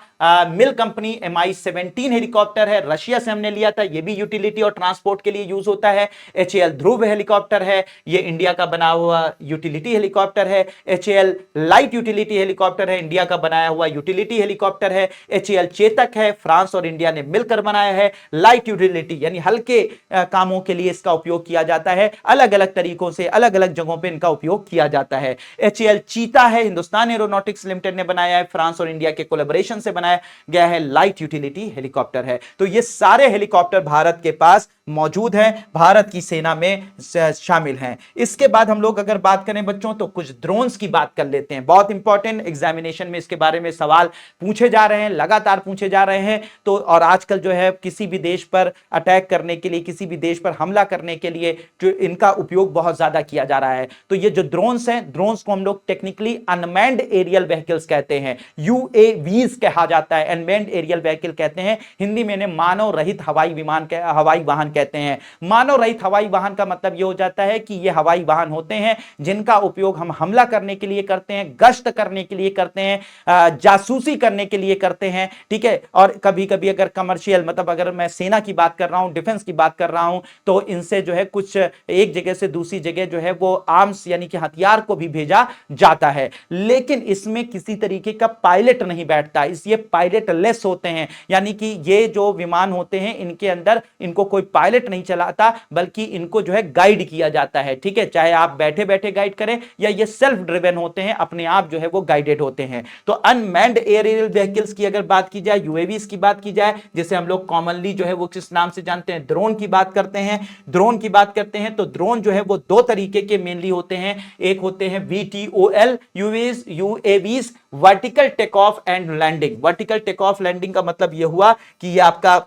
मिल कंपनी MI-17 हेलीकॉप्टर है, रशिया से हमने लिया था, यह भी यूटिलिटी और ट्रांसपोर्ट के लिए यूज होता है। एचएएल ध्रुव हेलीकॉप्टर है, यह इंडिया का बना हुआ यूटिलिटी हेलीकॉप्टर है। एचएएल लाइट यूटिलिटी हेलीकॉप्टर है, इंडिया का बनाया हुआ यूटिलिटी हेलीकॉप्टर है। एचएएल चेतक है, फ्रांस और इंडिया ने मिलकर बनाया है। लाइट यूटिलिटी यानी हल्के कामों के लिए इसका उपयोग किया जाता है, अलग अलग तरीकों से अलग अलग जगहों पर इनका उपयोग किया जाता है। एचएएल चीता है, हिंदुस्तान एरोनॉटिक्स लिमिटेड ने बनाया है, फ्रांस और इंडिया के कोलैबोरेशन से बनाया गया है, लाइट यूटिलिटी हेलीकॉप्टर है। तो ये सारे हेलीकॉप्टर भारत के पास मौजूद हैं, भारत की सेना में शामिल हैं। इसके बाद हम लोग अगर बात करें बच्चों तो कुछ ड्रोन्स की बात कर लेते हैं, बहुत इंपॉर्टेंट, एग्जामिनेशन में इसके बारे में सवाल पूछे जा रहे हैं, लगातार पूछे जा रहे हैं। तो और आजकल जो है किसी भी देश पर अटैक करने के लिए, किसी भी देश पर हमला करने के लिए जो इनका उपयोग बहुत ज्यादा किया जा रहा है। तो ये जो ड्रोन्स हैं, ड्रोन्स को हम लोग टेक्निकली अनमैन्ड एरियल व्हीकल्स कहते हैं, UAVs कहा जाता है, अनमैन्ड एरियल व्हीकल कहते हैं, हिंदी में मानव रहित हवाई वाहन कहते हैं। मानव रहित हवाई वाहन का मतलब यह हो जाता है कि ये हवाई वाहन होते हैं जिनका उपयोग हम हमला करने के लिए करते हैं, गश्त करने के लिए करते हैं, जासूसी करने के लिए करते हैं, ठीक है। और कभी कभी अगर कमर्शियल, मतलब अगर मैं सेना की बात कर रहा हूं, डिफेंस की बात कर रहा हूं, तो इनसे जो है कुछ एक जगह से दूसरी जगह जो है वो आर्म्स यानी कि हथियार को भी भेजा जाता है, लेकिन इसमें किसी तरीके का पायलट नहीं बैठता, इसलिए पायलट लेस होते हैं। यानी कि ये जो विमान होते हैं इनके अंदर इनको कोई पायलट नहीं चलाता, बल्कि इनको जो है गाइड किया जाता है, ठीक है। चाहे आप बैठे बैठे गाइड करें या ये सेल्फ ड्रिवन होते हैं, अपने आप जो है वो गाइडेड होते हैं। तो अनमैन्ड एरियल व्हीकल्स की अगर बात की जाए, UAVs की बात की जाए, जिसे हम लोग कॉमनली जो है वो किस नाम से जानते हैं, ड्रोन की बात करते हैं। ड्रोन की बात करते हैं तो ड्रोन जो है वो दो तरीके के मेनली होते हैं, एक होते हैं VTOL UAVs, vertical take off and landing. Vertical take off landing का मतलब यह हुआ कि ये आपका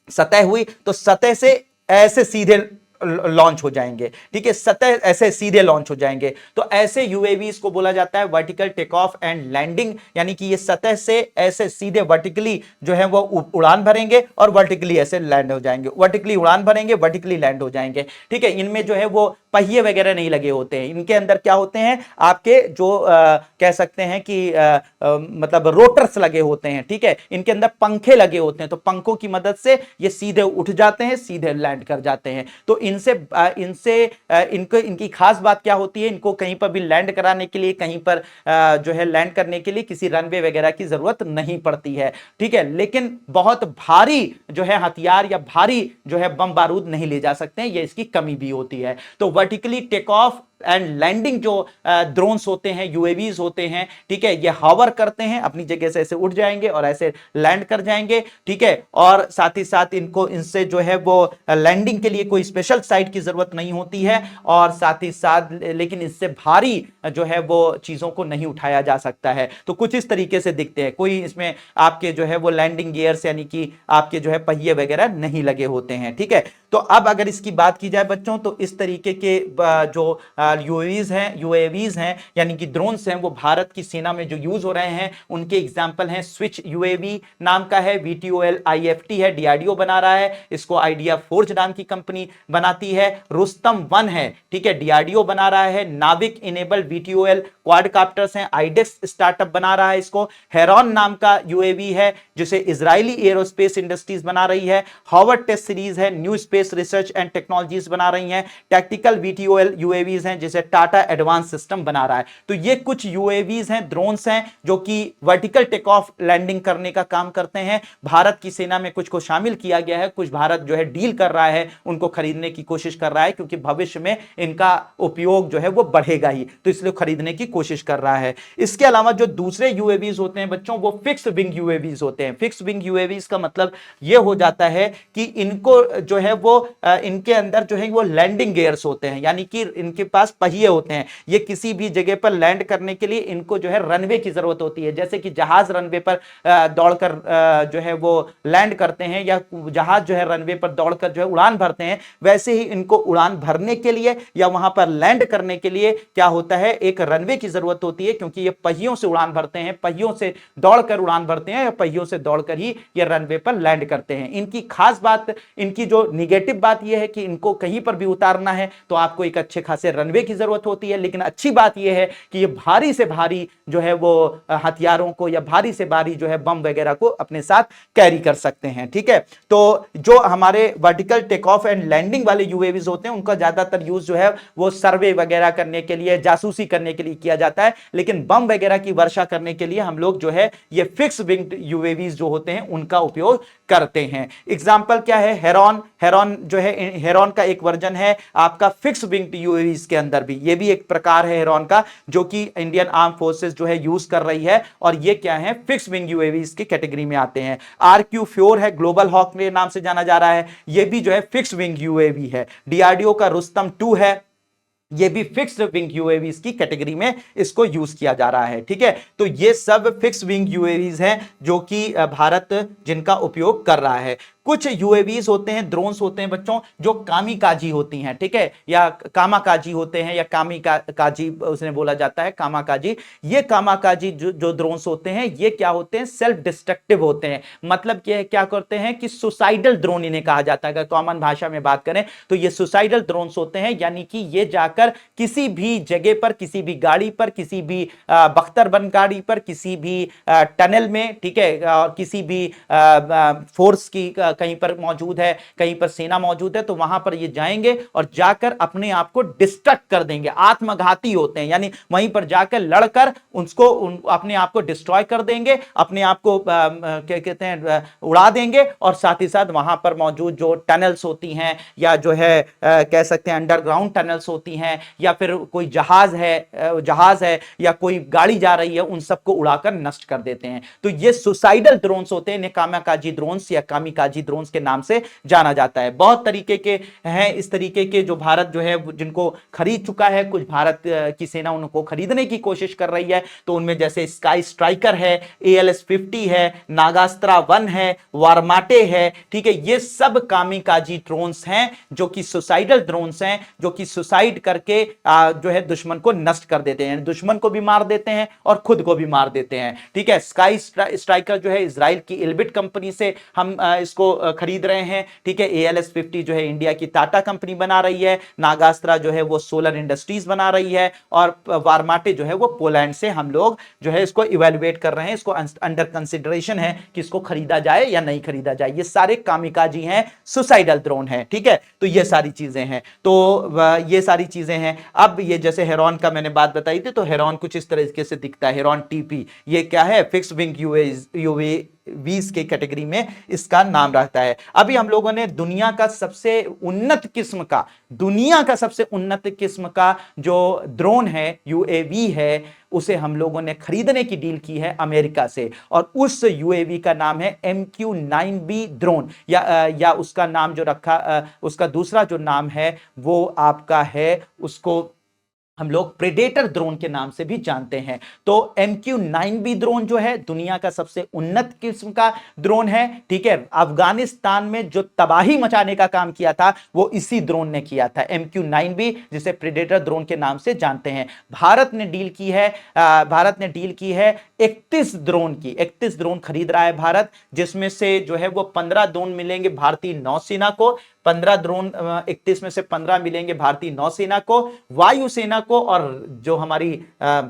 सतह हुई तो सतह से ऐसे सीधे लॉन्च हो जाएंगे, ठीक है, सतह ऐसे सीधे लॉन्च हो जाएंगे। तो ऐसे UAVs को बोला जाता है vertical take off and landing, यानी कि ये सतह से ऐसे सीधे वर्टिकली जो है वो उड़ान भरेंगे और वर्टिकली ऐसे लैंड हो जाएंगे, वर्टिकली उड़ान भरेंगे, वर्टिकली लैंड हो जाएंगे, ठीक है। इनमें जो है वो पहिए वगैरह नहीं लगे होते हैं, इनके अंदर क्या होते हैं आपके जो कह सकते हैं कि मतलब रोटर्स लगे होते हैं, ठीक है। इनके अंदर पंखे लगे होते हैं, तो पंखों की मदद से ये सीधे उठ जाते हैं, सीधे लैंड कर जाते हैं। तो इनकी खास बात क्या होती है, इनको कहीं पर भी लैंड कराने के लिए, कहीं पर जो है लैंड करने के लिए किसी रनवे वगैरह की जरूरत नहीं पड़ती है, ठीक है। लेकिन बहुत भारी जो है हथियार या भारी जो है बम बारूद नहीं ले जा सकते हैं, ये इसकी कमी भी होती है। तो vertically take off and landing जो ड्रोन्स होते हैं, यूएवीज होते हैं, ठीक है, ये हॉवर करते हैं, अपनी जगह से ऐसे उड़ जाएंगे और ऐसे लैंड कर जाएंगे, ठीक है, और साथ ही साथ इनको इनसे जो है वो लैंडिंग के लिए कोई स्पेशल साइट की जरूरत नहीं होती है, और साथ ही साथ लेकिन इससे भारी जो है वो चीजों को नहीं उठाया जा सकता है। तो कुछ इस तरीके से दिखते हैं, कोई इसमें आपके जो है वो लैंडिंग गियर्स यानी कि आपके जो है पहिए वगैरह नहीं लगे होते हैं, ठीक है। तो अब अगर इसकी बात की जाए बच्चों, तो इस तरीके के जो यूएवीज हैं यानी कि ड्रोन्स हैं, वो भारत की सेना में जो यूज हो रहे हैं उनके एग्जांपल हैं स्विच यूएवी नाम का है, VTOL IFT है, DRDO बना रहा है, इसको आइडिया फोर्ज नाम की कंपनी बनाती है। रुस्तम 1 है, ठीक है, DRDO बना रहा है। नाविक इनेबल VTOL क्वाडकाप्टर्स हैं, आइडेक्स स्टार्टअप बना रहा है इसको। हेरॉन नाम का यूएवी है जिसे इजरायली एरोस्पेस इंडस्ट्रीज बना रही है। हॉवर्ड टेस्ट सीरीज है, new space research and technologies बना रही हैं। टैक्टिकल VTOL यूएवीज हैं जिसे टाटा एडवांस सिस्टम बना रहा है। तो ये कुछ यूएवीज हैं, ड्रोन्स हैं जो कि वर्टिकल टेक ऑफ लैंडिंग करने का काम करते हैं। भारत की सेना में कुछ को शामिल किया गया है, कुछ भारत जो है डील कर रहा है, उनको खरीदने की कोशिश कर रहा है, क्योंकि भविष्य में इनका उपयोग जो है वो बढ़ेगा ही, तो इसलिए खरीदने की कोशिश कर रहा है। इसके अलावा जो दूसरे यूएवीज होते हैं बच्चों, वो फिक्स विंग यूएवीज होते हैं। फिक्स विंग यूएवीज का मतलब यह हो जाता है कि इनको जो है वो इनके अंदर जो है वो लैंडिंग गियर्स होते हैं, यानी कि इनके पास पहिए होते हैं। ये किसी भी जगह पर लैंड करने के लिए इनको जो है रनवे की जरूरत होती है, जैसे कि जहाज रनवे पर दौड़कर जो है वो लैंड करते हैं, या जहाज जो है रनवे पर दौड़कर जो है उड़ान भरते हैं, वैसे ही इनको उड़ान भरने के लिए या वहां पर लैंड करने के लिए क्या होता है, एक रनवे की जरूरत होती है, क्योंकि ये पहियों से उड़ान भरते हैं, पहियों से दौड़कर उड़ान भरते हैं, या पहियों से दौड़कर ही ये रनवे पर लैंड करते हैं। इनकी खास बात, इनकी जो निगेटिव बात यह है कि इनको कहीं पर भी उतारना है तो आपको एक अच्छे खासे रनवे की जरूरत होती है, लेकिन अच्छी बात यह है कि ये भारी से भारी जो है वो हथियारों को या भारी से भारी जो है बम वगैरह को अपने साथ कैरी कर सकते हैं, ठीक है। तो जो हमारे vertical take off and landing वाले यूएवीज होते हैं उनका ज्यादातर यूज जो है वो सर्वे वगैरह करने के लिए, जासूसी करने के लिए किया जाता है, लेकिन बम वगैरह की वर्षा करने के लिए हम लोग जो है ये फिक्स विंग्ड यूएवीज जो होते हैं उनका उपयोग करते हैं। एग्जांपल क्या है, हेरॉन। हेरॉन जो है, हेरॉन का एक वर्जन है आपका फिक्स विंग्ड यूएवीज के अंदर भी, ये भी एक प्रकार है हेरॉन का जो कि इंडियन आर्म फोर्सेस जो है यूज कर रही है, और ये क्या है, फिक्स विंग यूएवीज की कैटेगरी में आते हैं। RQ-4 है, ग्लोबल हॉक के नाम से जाना जा रहा है, ये भी जो है फिक्स विंग यूएवी है। DRDO का रुस्तम 2 है, ये भी फिक्स्ड विंग यूएवीज की कैटेगरी में इसको यूज किया जा रहा है, ठीक है। तो ये सब फिक्स विंग यूएवीज हैं जो कि भारत जिनका उपयोग कर रहा है। कुछ यूएवीज होते हैं, ड्रोन्स होते हैं बच्चों, जो कामिकाजी होती हैं, ठीक है, या कामाकाजी होते हैं, या कामिकाजी उसने बोला जाता है, कामाकाजी। ये कामाकाजी जो ड्रोन्स होते हैं ये क्या होते हैं, सेल्फ डिस्ट्रक्टिव होते हैं। मतलब क्या करते हैं कि सुसाइडल ड्रोन इन्हें कहा जाता है। अगर कॉमन भाषा में बात करें तो ये सुसाइडल ड्रोन्स होते हैं, यानी कि ये जाकर किसी भी जगह पर, किसी भी गाड़ी पर, किसी भी बख्तरबंद गाड़ी पर, किसी भी टनल में, ठीक है, और किसी भी फोर्स की कहीं पर मौजूद है, कहीं पर सेना मौजूद है, तो वहां पर ये जाएंगे और जाकर अपने आप को डिस्ट्रक्ट कर देंगे। आत्मघाती होते हैं, यानी वहीं पर जाकर लड़कर उसको अपने आप को डिस्ट्रॉय कर देंगे, अपने आप को क्या कहते हैं, उड़ा देंगे, और साथ ही साथ वहां पर मौजूद जो टनल्स होती हैं, या जो है कह सकते हैं अंडरग्राउंड टनल्स होती हैं, या फिर कोई जहाज है या कोई गाड़ी जा रही है, उन सबको उड़ाकर नष्ट कर देते हैं। तो ये सुसाइडल ड्रोन्स होते हैं, कामाकाजी ड्रोन्स या कामिकाजी ड्रोन्स के नाम से जाना जाता है। बहुत तरीके के हैं इस तरीके के जो भारत जो है जिनको खरीद चुका है, कुछ भारत की सेना उनको खरीदने की कोशिश कर रही है। तो उनमें जैसे स्काई स्ट्राइकर है, ALS-50 है, नागास्त्रा 1 है, वारमाटे है, ठीक है। ये सब कामिकाजी ड्रोन्स हैं जो कि सुसाइडल ड्रोन्स हैं, जो कि सुसाइड करके जो है दुश्मन को नष्ट कर देते हैं, दुश्मन को भी मार देते हैं और खुद को भी मार देते हैं, ठीक है। स्काई स्ट्राइकर जो है इजराइल की इल्बिट कंपनी से हम इसको खरीद रहे हैं, ठीक है। ALS-50 जो है इंडिया की टाटा कंपनी बना रही है, नागास्त्रा जो है वो सोलर इंडस्ट्रीज बना रही है, और वारमाटे जो है वो पोलैंड से हम लोग जो है इसको इवेलुएट कर रहे हैं, इसको अंडर कंसिडरेशन है कि इसको खरीदा जाए या नहीं खरीदा जाए। ये सारे कामिकाजी हैं, सुसाइडल ड्रोन है, ठीक है। तो ये सारी चीजें हैं, तो ये सारी चीजें हैं। अब ये जैसे हेरॉन का मैंने बात बताई थी, तो हेरॉन कुछ इस तरीके से दिखता है। हेरॉन TP ये क्या है, फिक्स विंग UAVs के कैटेगरी में इसका नाम रहता है। अभी हम लोगों ने दुनिया का सबसे उन्नत किस्म का जो ड्रोन है, UAV है, उसे हम लोगों ने खरीदने की डील की है अमेरिका से, और उस UAV का नाम है MQ-9B ड्रोन, या उसका नाम जो रखा, उसका दूसरा जो नाम है वो आपका है, उसको हम लोग प्रेडेटर ड्रोन के नाम से भी जानते हैं। तो MQ-9B ड्रोन जो है दुनिया का सबसे उन्नत किस्म का ड्रोन है, ठीक है। अफगानिस्तान में जो तबाही मचाने का काम किया था वो इसी ड्रोन ने किया था, MQ-9B, जिसे प्रेडेटर ड्रोन के नाम से जानते हैं। भारत ने डील की है 31 ड्रोन खरीद रहा है भारत, जिसमें से जो है वो 15 ड्रोन मिलेंगे भारतीय नौसेना को, 15 ड्रोन 31 में से 15 मिलेंगे भारतीय नौसेना को, वायुसेना को, और जो हमारी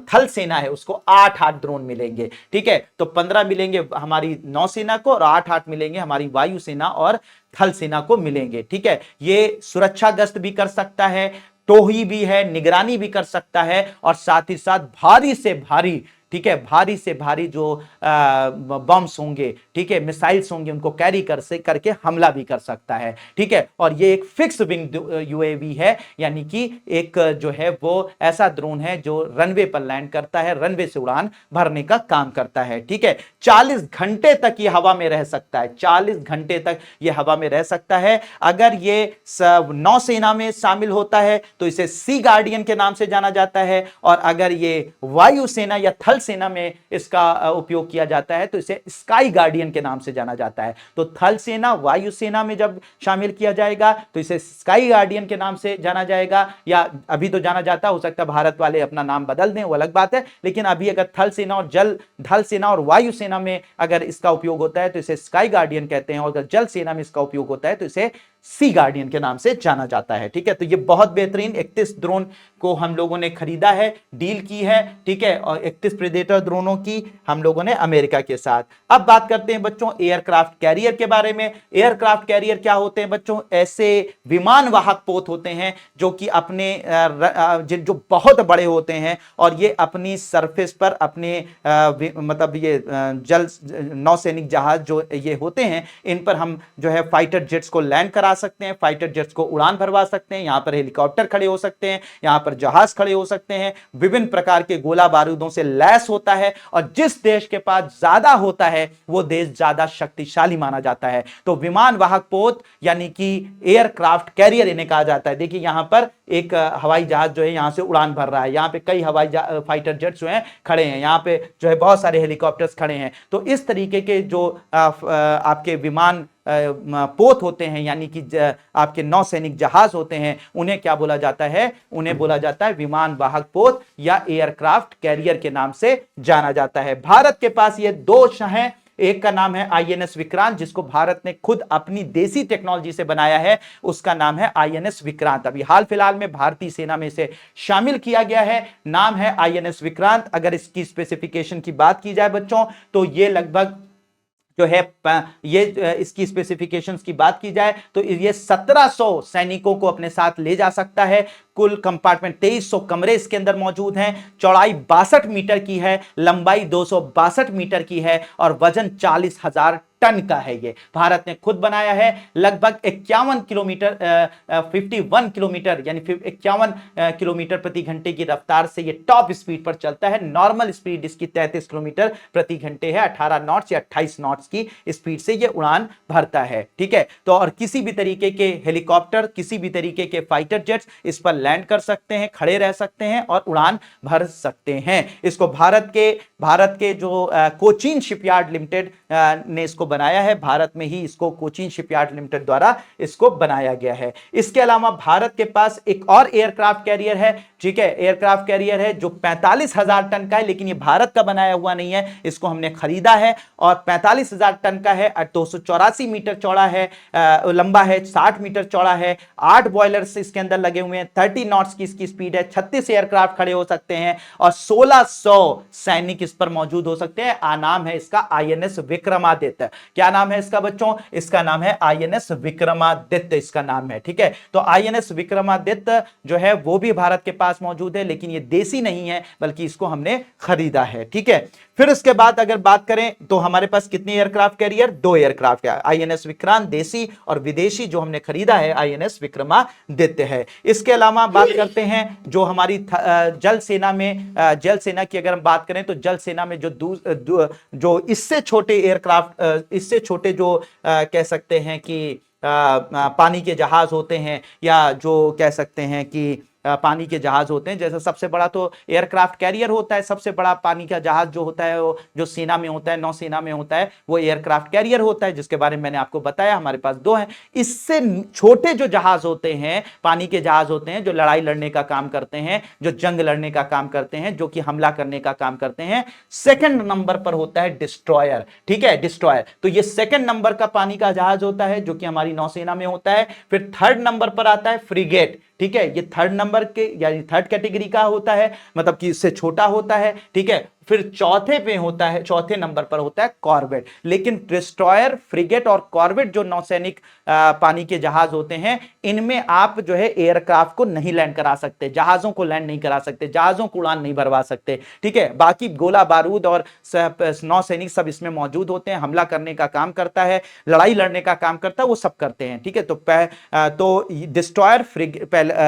थल सेना है उसको 8 ड्रोन मिलेंगे, ठीक है। तो 15 मिलेंगे हमारी नौसेना को और 8 मिलेंगे हमारी वायुसेना और थल सेना को मिलेंगे, ठीक है। ये सुरक्षा गश्त भी कर सकता है, टोही भी है, निगरानी भी कर सकता है, और साथ ही साथ भारी से भारी, ठीक है, भारी से भारी जो बम्स होंगे, ठीक है, मिसाइल्स होंगे, उनको कैरी करके हमला भी कर सकता है, ठीक है। और ये एक फिक्स विंग UAV है, यानी कि एक जो है वो ऐसा ड्रोन है जो रनवे पर लैंड करता है, रनवे से उड़ान भरने का काम करता है, ठीक है। 40 घंटे तक ये हवा में रह सकता है, 40 घंटे तक ये हवा में रह सकता है। अगर ये नौसेना में शामिल होता है तो इसे सी गार्डियन के नाम से जाना जाता है, और अगर ये वायुसेना या थल सेना में इसका उपयोग किया जाता है तो इसे स्काई गार्डियन के नाम से जाना जाता है। तो थल सेना, वायुसेना में जब शामिल किया जाएगा तो इसे स्काई गार्डियन के नाम से जाना जाएगा, या अभी तो जाना जाता, हो सकता है भारत वाले अपना नाम बदल दें, वो अलग बात है, लेकिन अभी अगर थल सेना और वायुसेना में अगर इसका उपयोग होता है तो इसे स्काई गार्डियन कहते हैं, और अगर जल सेना में इसका उपयोग होता है तो इसे सी गार्डियन के नाम से जाना जाता है, ठीक है। तो ये बहुत बेहतरीन 31 ड्रोन को हम लोगों ने खरीदा है, डील की है, ठीक है, और 31 प्रेडेटर ड्रोनों की हम लोगों ने अमेरिका के साथ। अब बात करते हैं बच्चों एयरक्राफ्ट कैरियर के बारे में। एयरक्राफ्ट कैरियर क्या होते हैं बच्चों? ऐसे विमान वाहक पोत होते हैं जो कि अपने जो बहुत बड़े होते हैं, और ये अपनी सरफेस पर अपने मतलब ये जल नौसैनिक जहाज जो ये होते हैं, इन पर हम जो है फाइटर जेट्स को लैंड करा सकते हैं, फाइटर जेट्स को उड़ान भरवा सकते हैं, यहां पर हेलीकॉप्टर खड़े हो सकते हैं, यहां पर जहाज खड़े हो सकते हैं, विभिन्न प्रकार के गोला बारूदों से लैस होता है, और जिस देश के पास ज्यादा होता है वो देश ज्यादा शक्तिशाली माना जाता है। तो विमान वाहक पोत यानी कि एयरक्राफ्ट कैरियर इन्हें कहा जाता है। देखिए यहां पर एक हवाई जहाज जो है यहां से उड़ान भर रहा है, यहां पे कई फाइटर जेट्स जो हैं खड़े हैं, यहां पे जो है बहुत सारे हेलीकॉप्टर्स खड़े हैं। तो इस तरीके के जो आपके विमान पोत होते हैं, यानी कि आपके नौसैनिक जहाज होते हैं, उन्हें क्या बोला जाता है? उन्हें बोला जाता है विमान वाहक पोत या एयरक्राफ्ट कैरियर के नाम से जाना जाता है। भारत के पास ये दो हैं, एक का नाम है INS विक्रांत, जिसको भारत ने खुद अपनी देसी टेक्नोलॉजी से बनाया है, उसका नाम है INS विक्रांत। अभी हाल फिलहाल में भारतीय सेना में इसे शामिल किया गया है, नाम है INS विक्रांत। अगर इसकी स्पेसिफिकेशन की बात की जाए बच्चों तो ये लगभग जो है ये इसकी स्पेसिफिकेशंस की बात की जाए तो ये 1700 सैनिकों को अपने साथ ले जा सकता है। कुल कंपार्टमेंट 2300 कमरे इसके अंदर मौजूद हैं। चौड़ाई 62 मीटर की है, लंबाई 262 मीटर की है, और वजन 40,000 टन का है। ये भारत ने खुद बनाया है। लगभग 51 किलोमीटर 51 किलोमीटर यानी 51 किलोमीटर प्रति घंटे की रफ्तार से ये टॉप स्पीड पर चलता है। नॉर्मल स्पीड इसकी 33 किलोमीटर प्रति घंटे है। 18 नॉट्स या 28 नॉट्स की स्पीड से ये उड़ान भरता है, ठीक है। तो और किसी भी तरीके के हेलीकॉप्टर, किसी भी तरीके के फाइटर जेट्स इस पर लैंड कर सकते हैं, खड़े रह सकते हैं और उड़ान भर सकते हैं। इसको भारत के जो कोचीन शिपयार्ड लिमिटेड ने इसको बनाया है। भारत में ही इसको कोचीन शिपयार्ड लिमिटेड द्वारा इसको बनाया गया है। इसके अलावा भारत के पास एक और एयरक्राफ्ट कैरियर है, ठीक है। एयरक्राफ्ट कैरियर है जो 45,000 टन का है, लेकिन ये भारत का बनाया हुआ नहीं है, इसको हमने खरीदा है और 45,000 टन का है। 284 मीटर चौड़ा है, लंबा है, 60 मीटर चौड़ा है। 8 बॉयलर्स इसके अंदर लगे हुए हैं। 30 नॉट्स की इसकी स्पीड है। 36 एयरक्राफ्ट खड़े हो सकते हैं और 1600 सैनिक इस पर मौजूद हो सकते हैं। नाम है इसका INS विक्रमादित्य। क्या नाम है इसका बच्चों? इसका नाम है आईएनएस विक्रमादित्य, इसका नाम है। ठीक है, तो आईएनएस विक्रमादित्य जो है वो भी भारत के पास मौजूद है, लेकिन ये देसी नहीं है बल्कि इसको हमने खरीदा है। ठीक है, फिर उसके बाद अगर बात करें तो हमारे पास कितनी एयरक्राफ्ट कैरियर? 2 एयरक्राफ्ट है, आईएनएस विक्रांत देसी और विदेशी जो हमने खरीदा है आईएनएस विक्रमादित्य है। इसके अलावा बात करते हैं जो हमारी जल सेना में, जल सेना की अगर हम बात करें तो जल सेना में जो इससे छोटे एयरक्राफ्ट, इससे छोटे जो कह सकते हैं कि पानी के जहाज होते हैं, या जो कह सकते हैं कि पानी के जहाज होते हैं, जैसे सबसे बड़ा तो एयरक्राफ्ट कैरियर होता है, सबसे बड़ा पानी का जहाज जो होता है वो जो सेना में होता है, नौसेना में होता है, वो एयरक्राफ्ट कैरियर होता है, जिसके बारे में मैंने आपको बताया। हमारे पास 2 हैं। इससे छोटे जो जहाज होते हैं, पानी के जहाज होते हैं, जो लड़ाई लड़ने का काम करते हैं, जो जंग लड़ने का काम करते हैं, जो कि हमला करने का काम करते हैं, सेकंड नंबर पर होता है डिस्ट्रॉयर। ठीक है, डिस्ट्रॉयर, तो ये सेकंड नंबर का पानी का जहाज होता है जो कि हमारी नौसेना में होता है। फिर थर्ड नंबर पर आता है फ्रिगेट। ठीक है, ये थर्ड नंबर के यानी थर्ड कैटेगरी का होता है, मतलब कि इससे छोटा होता है। ठीक है, फिर चौथे पे होता है, चौथे नंबर पर होता है कॉर्वेट। लेकिन डिस्ट्रॉयर, फ्रिगेट और कॉर्वेट जो नौसैनिक पानी के जहाज होते हैं, इनमें आप जो है एयरक्राफ्ट को नहीं लैंड करा सकते, जहाजों को लैंड नहीं करा सकते, जहाजों को उड़ान नहीं भरवा सकते। ठीक है, बाकी गोला बारूद और नौसैनिक सब इसमें मौजूद होते हैं, हमला करने का काम करता है, लड़ाई लड़ने का काम करता है, वो सब करते हैं। ठीक है, तो डिस्ट्रॉयर,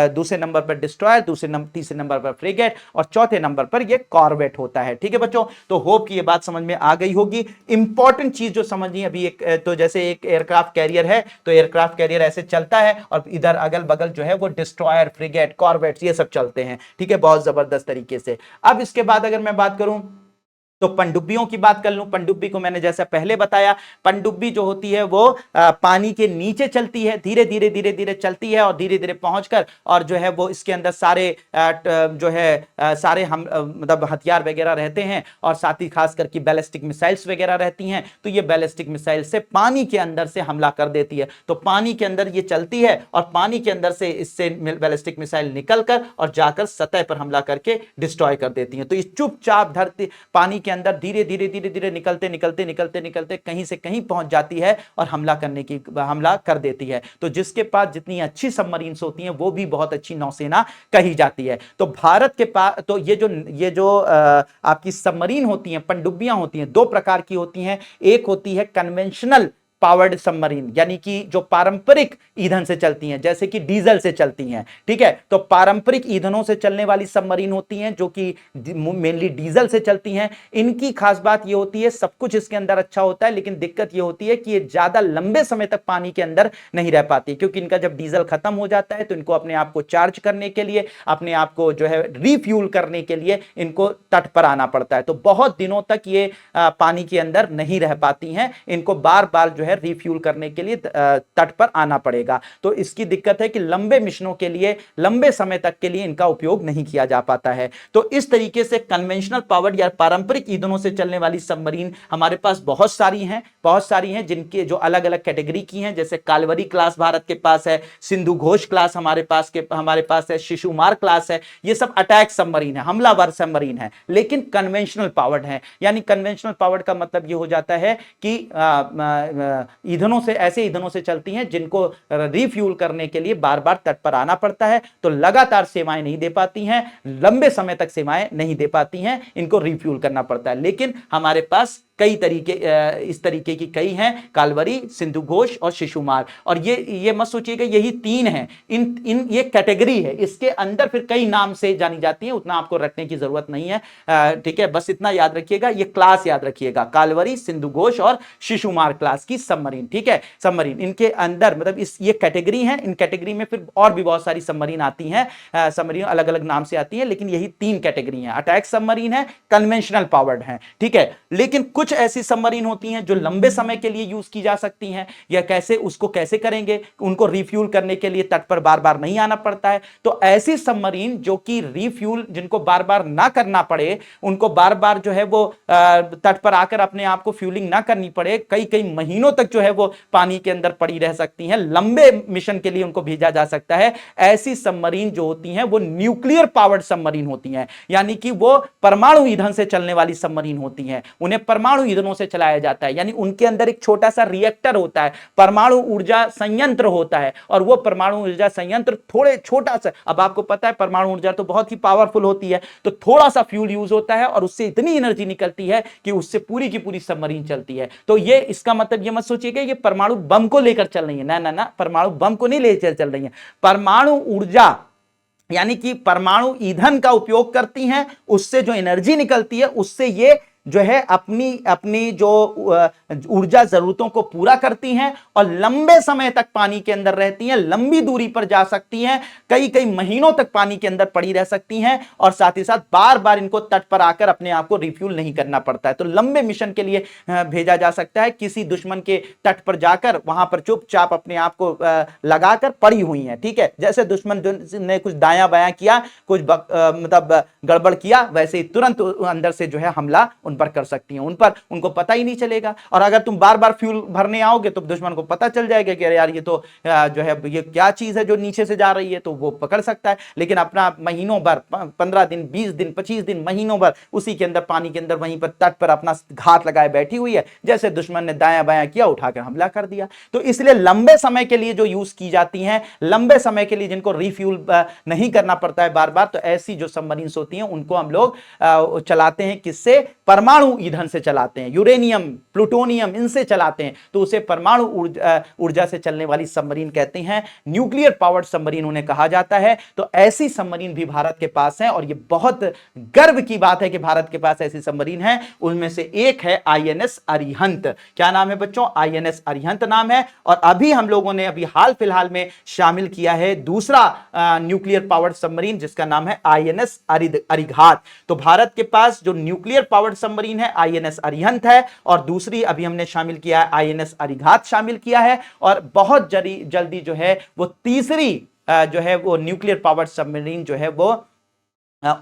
दूसरे नंबर पर डिस्ट्रॉयर, तीसरे नंबर पर फ्रिगेट और चौथे नंबर पर ये कॉर्वेट होता है। ठीक है बच्चों, तो होप कि ये बात समझ में आ गई होगी। इंपॉर्टेंट चीज जो समझनी अभी, एक तो जैसे एक एयरक्राफ्ट कैरियर है, तो एयरक्राफ्ट कैरियर ऐसे चलता है और इधर अगल बगल जो है वो डिस्ट्रॉयर, फ्रिगेट, कॉर्वेट ये सब चलते हैं। ठीक है, बहुत जबरदस्त तरीके से। अब इसके बाद अगर मैं बात करूं तो पनडुब्बियों की बात कर लूं। पनडुब्बी को मैंने जैसा पहले बताया, पनडुब्बी जो होती है वो पानी के नीचे चलती है, धीरे धीरे धीरे धीरे चलती है और धीरे धीरे पहुंचकर और जो है वो इसके अंदर सारे जो है सारे हम मतलब हथियार वगैरह रहते हैं और साथ ही खास करके बैलिस्टिक मिसाइल्स वगैरह रहती हैं। तो ये बैलिस्टिक मिसाइल से पानी के अंदर से हमला कर देती है। तो पानी के अंदर ये चलती है और पानी के अंदर से इससे बैलिस्टिक मिसाइल निकलकर और जाकर सतह पर हमला करके डिस्ट्रॉय कर देती है। तो ये चुपचाप धरती पानी के अंदर धीरे धीरे धीरे धीरे निकलते निकलते निकलते निकलते कहीं से कहीं पहुंच जाती है और हमला कर देती है। तो जिसके पास जितनी अच्छी सबमरीन्स होती हैं वो भी बहुत अच्छी नौसेना कही जाती है। तो भारत के पास तो ये जो आपकी सबमरीन होती हैं, पनडुब्बियां होती हैं, 2 प्रकार की होती हैं। एक होती है कन्वेंशनल पावर्ड सबमरीन, यानी कि जो पारंपरिक ईंधन से चलती हैं, जैसे कि डीजल से चलती हैं। ठीक है, तो पारंपरिक ईंधनों से चलने वाली सबमरीन होती हैं जो कि मेनली डीजल से चलती हैं। इनकी खास बात ये होती है, सब कुछ इसके अंदर अच्छा होता है, लेकिन दिक्कत ये होती है कि ये ज्यादा लंबे समय तक पानी के अंदर नहीं रह पाती, क्योंकि इनका जब डीजल खत्म हो जाता है तो इनको अपने आप को चार्ज करने के लिए, अपने आप को जो है रिफ्यूल करने के लिए इनको तट पर आना पड़ता है। तो बहुत दिनों तक ये पानी के अंदर नहीं रह पाती हैं, इनको बार बार जो है रिफ्यूल करने के लिए तट पर आना पड़ेगा। तो इसकी दिक्कत है कि लंबे मिशनों के लिए, लंबे समय तक के लिए इनका उपयोग नहीं किया जा पाता है। तो इस तरीके से कन्वेंशनल पावर्ड या पारंपरिक ईंधनों से चलने वाली सबमरीन हमारे पास बहुत सारी हैं, जिनके जो अलग अलग कैटेगरी की हैं। जैसे कालवरी क्लास भारत के पास है, सिंधु घोष क्लास हमारे पास है, शिशुमार क्लास है। ये सब अटैक सबमरीन है, हमलावर सबमरीन है, लेकिन कन्वेंशनल पावर्ड है। यानी कन्वेंशनल पावर्ड का मतलब ये हो जाता है कि ऐसे ईंधनों से चलती हैं जिनको रिफ्यूल करने के लिए बार बार तट पर आना पड़ता है। तो लगातार सेवाएं नहीं दे पाती हैं, लंबे समय तक सेवाएं नहीं दे पाती हैं, इनको रिफ्यूल करना पड़ता है। लेकिन हमारे पास कई तरीके, इस तरीके की कई हैं, कालवरी, सिंधु घोष और शिशुमार। और ये मत सोचिएगा यही 3 हैं, इन ये कैटेगरी है, इसके अंदर फिर कई नाम से जानी जाती है, उतना आपको रखने की जरूरत नहीं है। ठीक है, बस इतना याद रखिएगा, ये क्लास याद रखिएगा, कालवरी, सिंधु घोष और शिशुमार क्लास की सबमरीन। ठीक है, सबमरीन इनके अंदर मतलब ये कैटेगरी है। इन कैटेगरी में फिर और भी बहुत सारी सबमरीन आती हैं, सबमरीन अलग अलग नाम से आती है, लेकिन यही 3 कैटेगरी हैं। अटैक सबमरीन है, कन्वेंशनल पावर्ड है। ठीक है, लेकिन कुछ ऐसी सबमरीन होती हैं जो लंबे समय के लिए यूज की जा सकती हैं, या उसको कैसे करेंगे, उनको रिफ्यूल करने के लिए तट पर बार बार नहीं आना पड़ता है। तो ऐसी सबमरीन जो कि रिफ्यूल, जिनको बार बार ना करना पड़े, उनको बार बार जो है वो तट पर आकर अपने आप को फ्यूलिंग ना करनी पड़े, कई कई महीनों तक जो है वो पानी के अंदर पड़ी रह सकती हैं, लंबे मिशन के लिए उनको भेजा जा सकता है। ऐसी सबमरीन जो होती हैं वो न्यूक्लियर पावर्ड सबमरीन होती हैं, यानी कि वो परमाणु ईंधन से चलने वाली सबमरीन होती हैं। उन्हें परमाणु परमाणु ईंधनों से चलाया जाता है, यानी उनके अंदर एक छोटा सा रिएक्टर होता है, परमाणु ऊर्जा संयंत्र होता है, और वो परमाणु ऊर्जा संयंत्र थोड़े छोटा सा, अब आपको पता है परमाणु ऊर्जा तो बहुत ही पावरफुल होती है, तो थोड़ा सा फ्यूल यूज होता है और उससे इतनी एनर्जी निकलती है कि उससे पूरी की पूरी सबमरीन चलती है। तो ये इसका मतलब ये मत सोचिएगा ये परमाणु बम को लेकर चल रही है, ना ना ना, परमाणु बम को नहीं लेकर चल रही है, परमाणु ऊर्जा यानी कि परमाणु ईंधन का उपयोग करती हैं, उससे जो एनर्जी निकलती है उससे ये जो है अपनी अपनी जो ऊर्जा जरूरतों को पूरा करती हैं और लंबे समय तक पानी के अंदर रहती हैं, लंबी दूरी पर जा सकती हैं, कई कई महीनों तक पानी के अंदर पड़ी रह सकती हैं, और साथ ही साथ बार बार इनको तट पर आकर अपने आप को रिफ्यूल नहीं करना पड़ता है। तो लंबे मिशन के लिए भेजा जा सकता है, किसी दुश्मन के तट पर जाकर वहां पर चुपचाप अपने आप को लगाकर पड़ी हुई हैं, ठीक है। जैसे दुश्मन ने कुछ दायां बायां किया, कुछ मतलब गड़बड़ किया, वैसे ही तुरंत अंदर से जो है हमला उन पर कर सकती हैं, उन पर उनको पता ही नहीं चलेगा। और अगर तुम बार बार फ्यूल भरने आओगे तो दुश्मन को पता चल जाएगा कि अरे यार ये तो जो है ये क्या चीज है जो नीचे से जा रही है, तो वो पकड़ सकता है। लेकिन अपना महीनों भर 15 दिन 20 दिन 25 दिन महीनों भर उसी के अंदर पानी के अंदर वहीं पर तट पर अपना घात लगाए बैठी हुई है, जैसे दुश्मन ने दायां बायां किया उठाकर हमला कर दिया। तो इसलिए लंबे समय के लिए जो यूज की जाती हैं, लंबे समय के लिए जिनको रिफ्यूल नहीं करना पड़ता है बार बार, तो ऐसी जो सबमरीन्स होती हैं उनको हम लोग चलाते हैं, किससे? परमाणु ईंधन से चलाते हैं, यूरेनियम प्लूटोनियम इनसे चलाते हैं, तो उसे परमाणु ऊर्जा से चलने वाली सबमरीन कहते हैं, न्यूक्लियर पावर्ड सबमरीन उन्हें कहा जाता है। तो ऐसी सबमरीन भी भारत के पास है और ये बहुत गर्व की बात है कि भारत के पास ऐसी सबमरीन है। उनमें से एक है आईएनएस अरिहंत। क्या नाम है बच्चों? आईएनएस अरिहंत नाम है। और अभी हम लोगों ने अभी हाल फिलहाल में शामिल किया है दूसरा न्यूक्लियर पावर्ड सबमरीन, जिसका नाम है आईएनएस अरिघात। तो भारत के पास जो न्यूक्लियर पावर्ड सबमरीन है आईएनएस अरिहंत है, और दूसरी अभी हमने शामिल किया है आईएनएस अरिघात शामिल किया है, और बहुत जल्दी जो है वो तीसरी जो है वो न्यूक्लियर पावर्ड सबमरीन जो है वो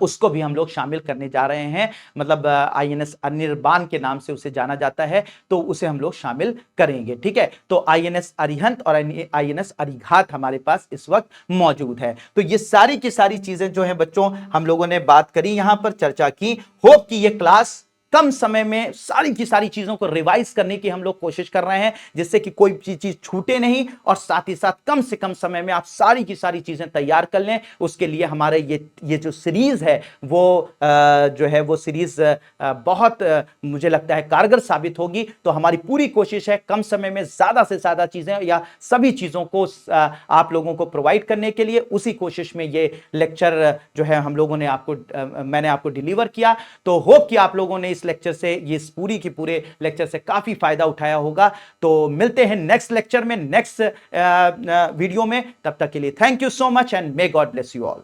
उसको भी हम लोग शामिल करने जा रहे हैं। मतलब आईएनएस अनिर्बाण के नाम से उसे जाना जाता है, तो उसे हम लोग शामिल करेंगे, ठीक है। तो आईएनएस अरिहंत और आईएनएस अरिघात हमारे पास इस वक्त मौजूद है। तो ये सारी की सारी चीजें जो है बच्चों हम लोगों ने बात करी, यहां पर चर्चा की। होप कि ये क्लास कम समय में सारी की सारी चीजों को रिवाइज करने की हम लोग कोशिश कर रहे हैं, जिससे कि कोई चीज छूटे नहीं, और साथ ही साथ कम से कम समय में आप सारी की सारी चीजें तैयार कर लें। उसके लिए हमारे ये जो सीरीज है वो जो है वो सीरीज बहुत मुझे लगता है कारगर साबित होगी। तो हमारी पूरी कोशिश है कम समय में ज्यादा से ज्यादा चीजें या सभी चीजों को आप लोगों को प्रोवाइड करने के लिए। उसी कोशिश में ये लेक्चर जो है हम लोगों ने मैंने आपको डिलीवर किया। तो होप कि आप लोगों ने इस लेक्चर से, ये पूरी की पूरे लेक्चर से काफी फायदा उठाया होगा। तो मिलते हैं नेक्स्ट लेक्चर में, नेक्स्ट वीडियो में। तब तक के लिए thank you so much and may God bless you all.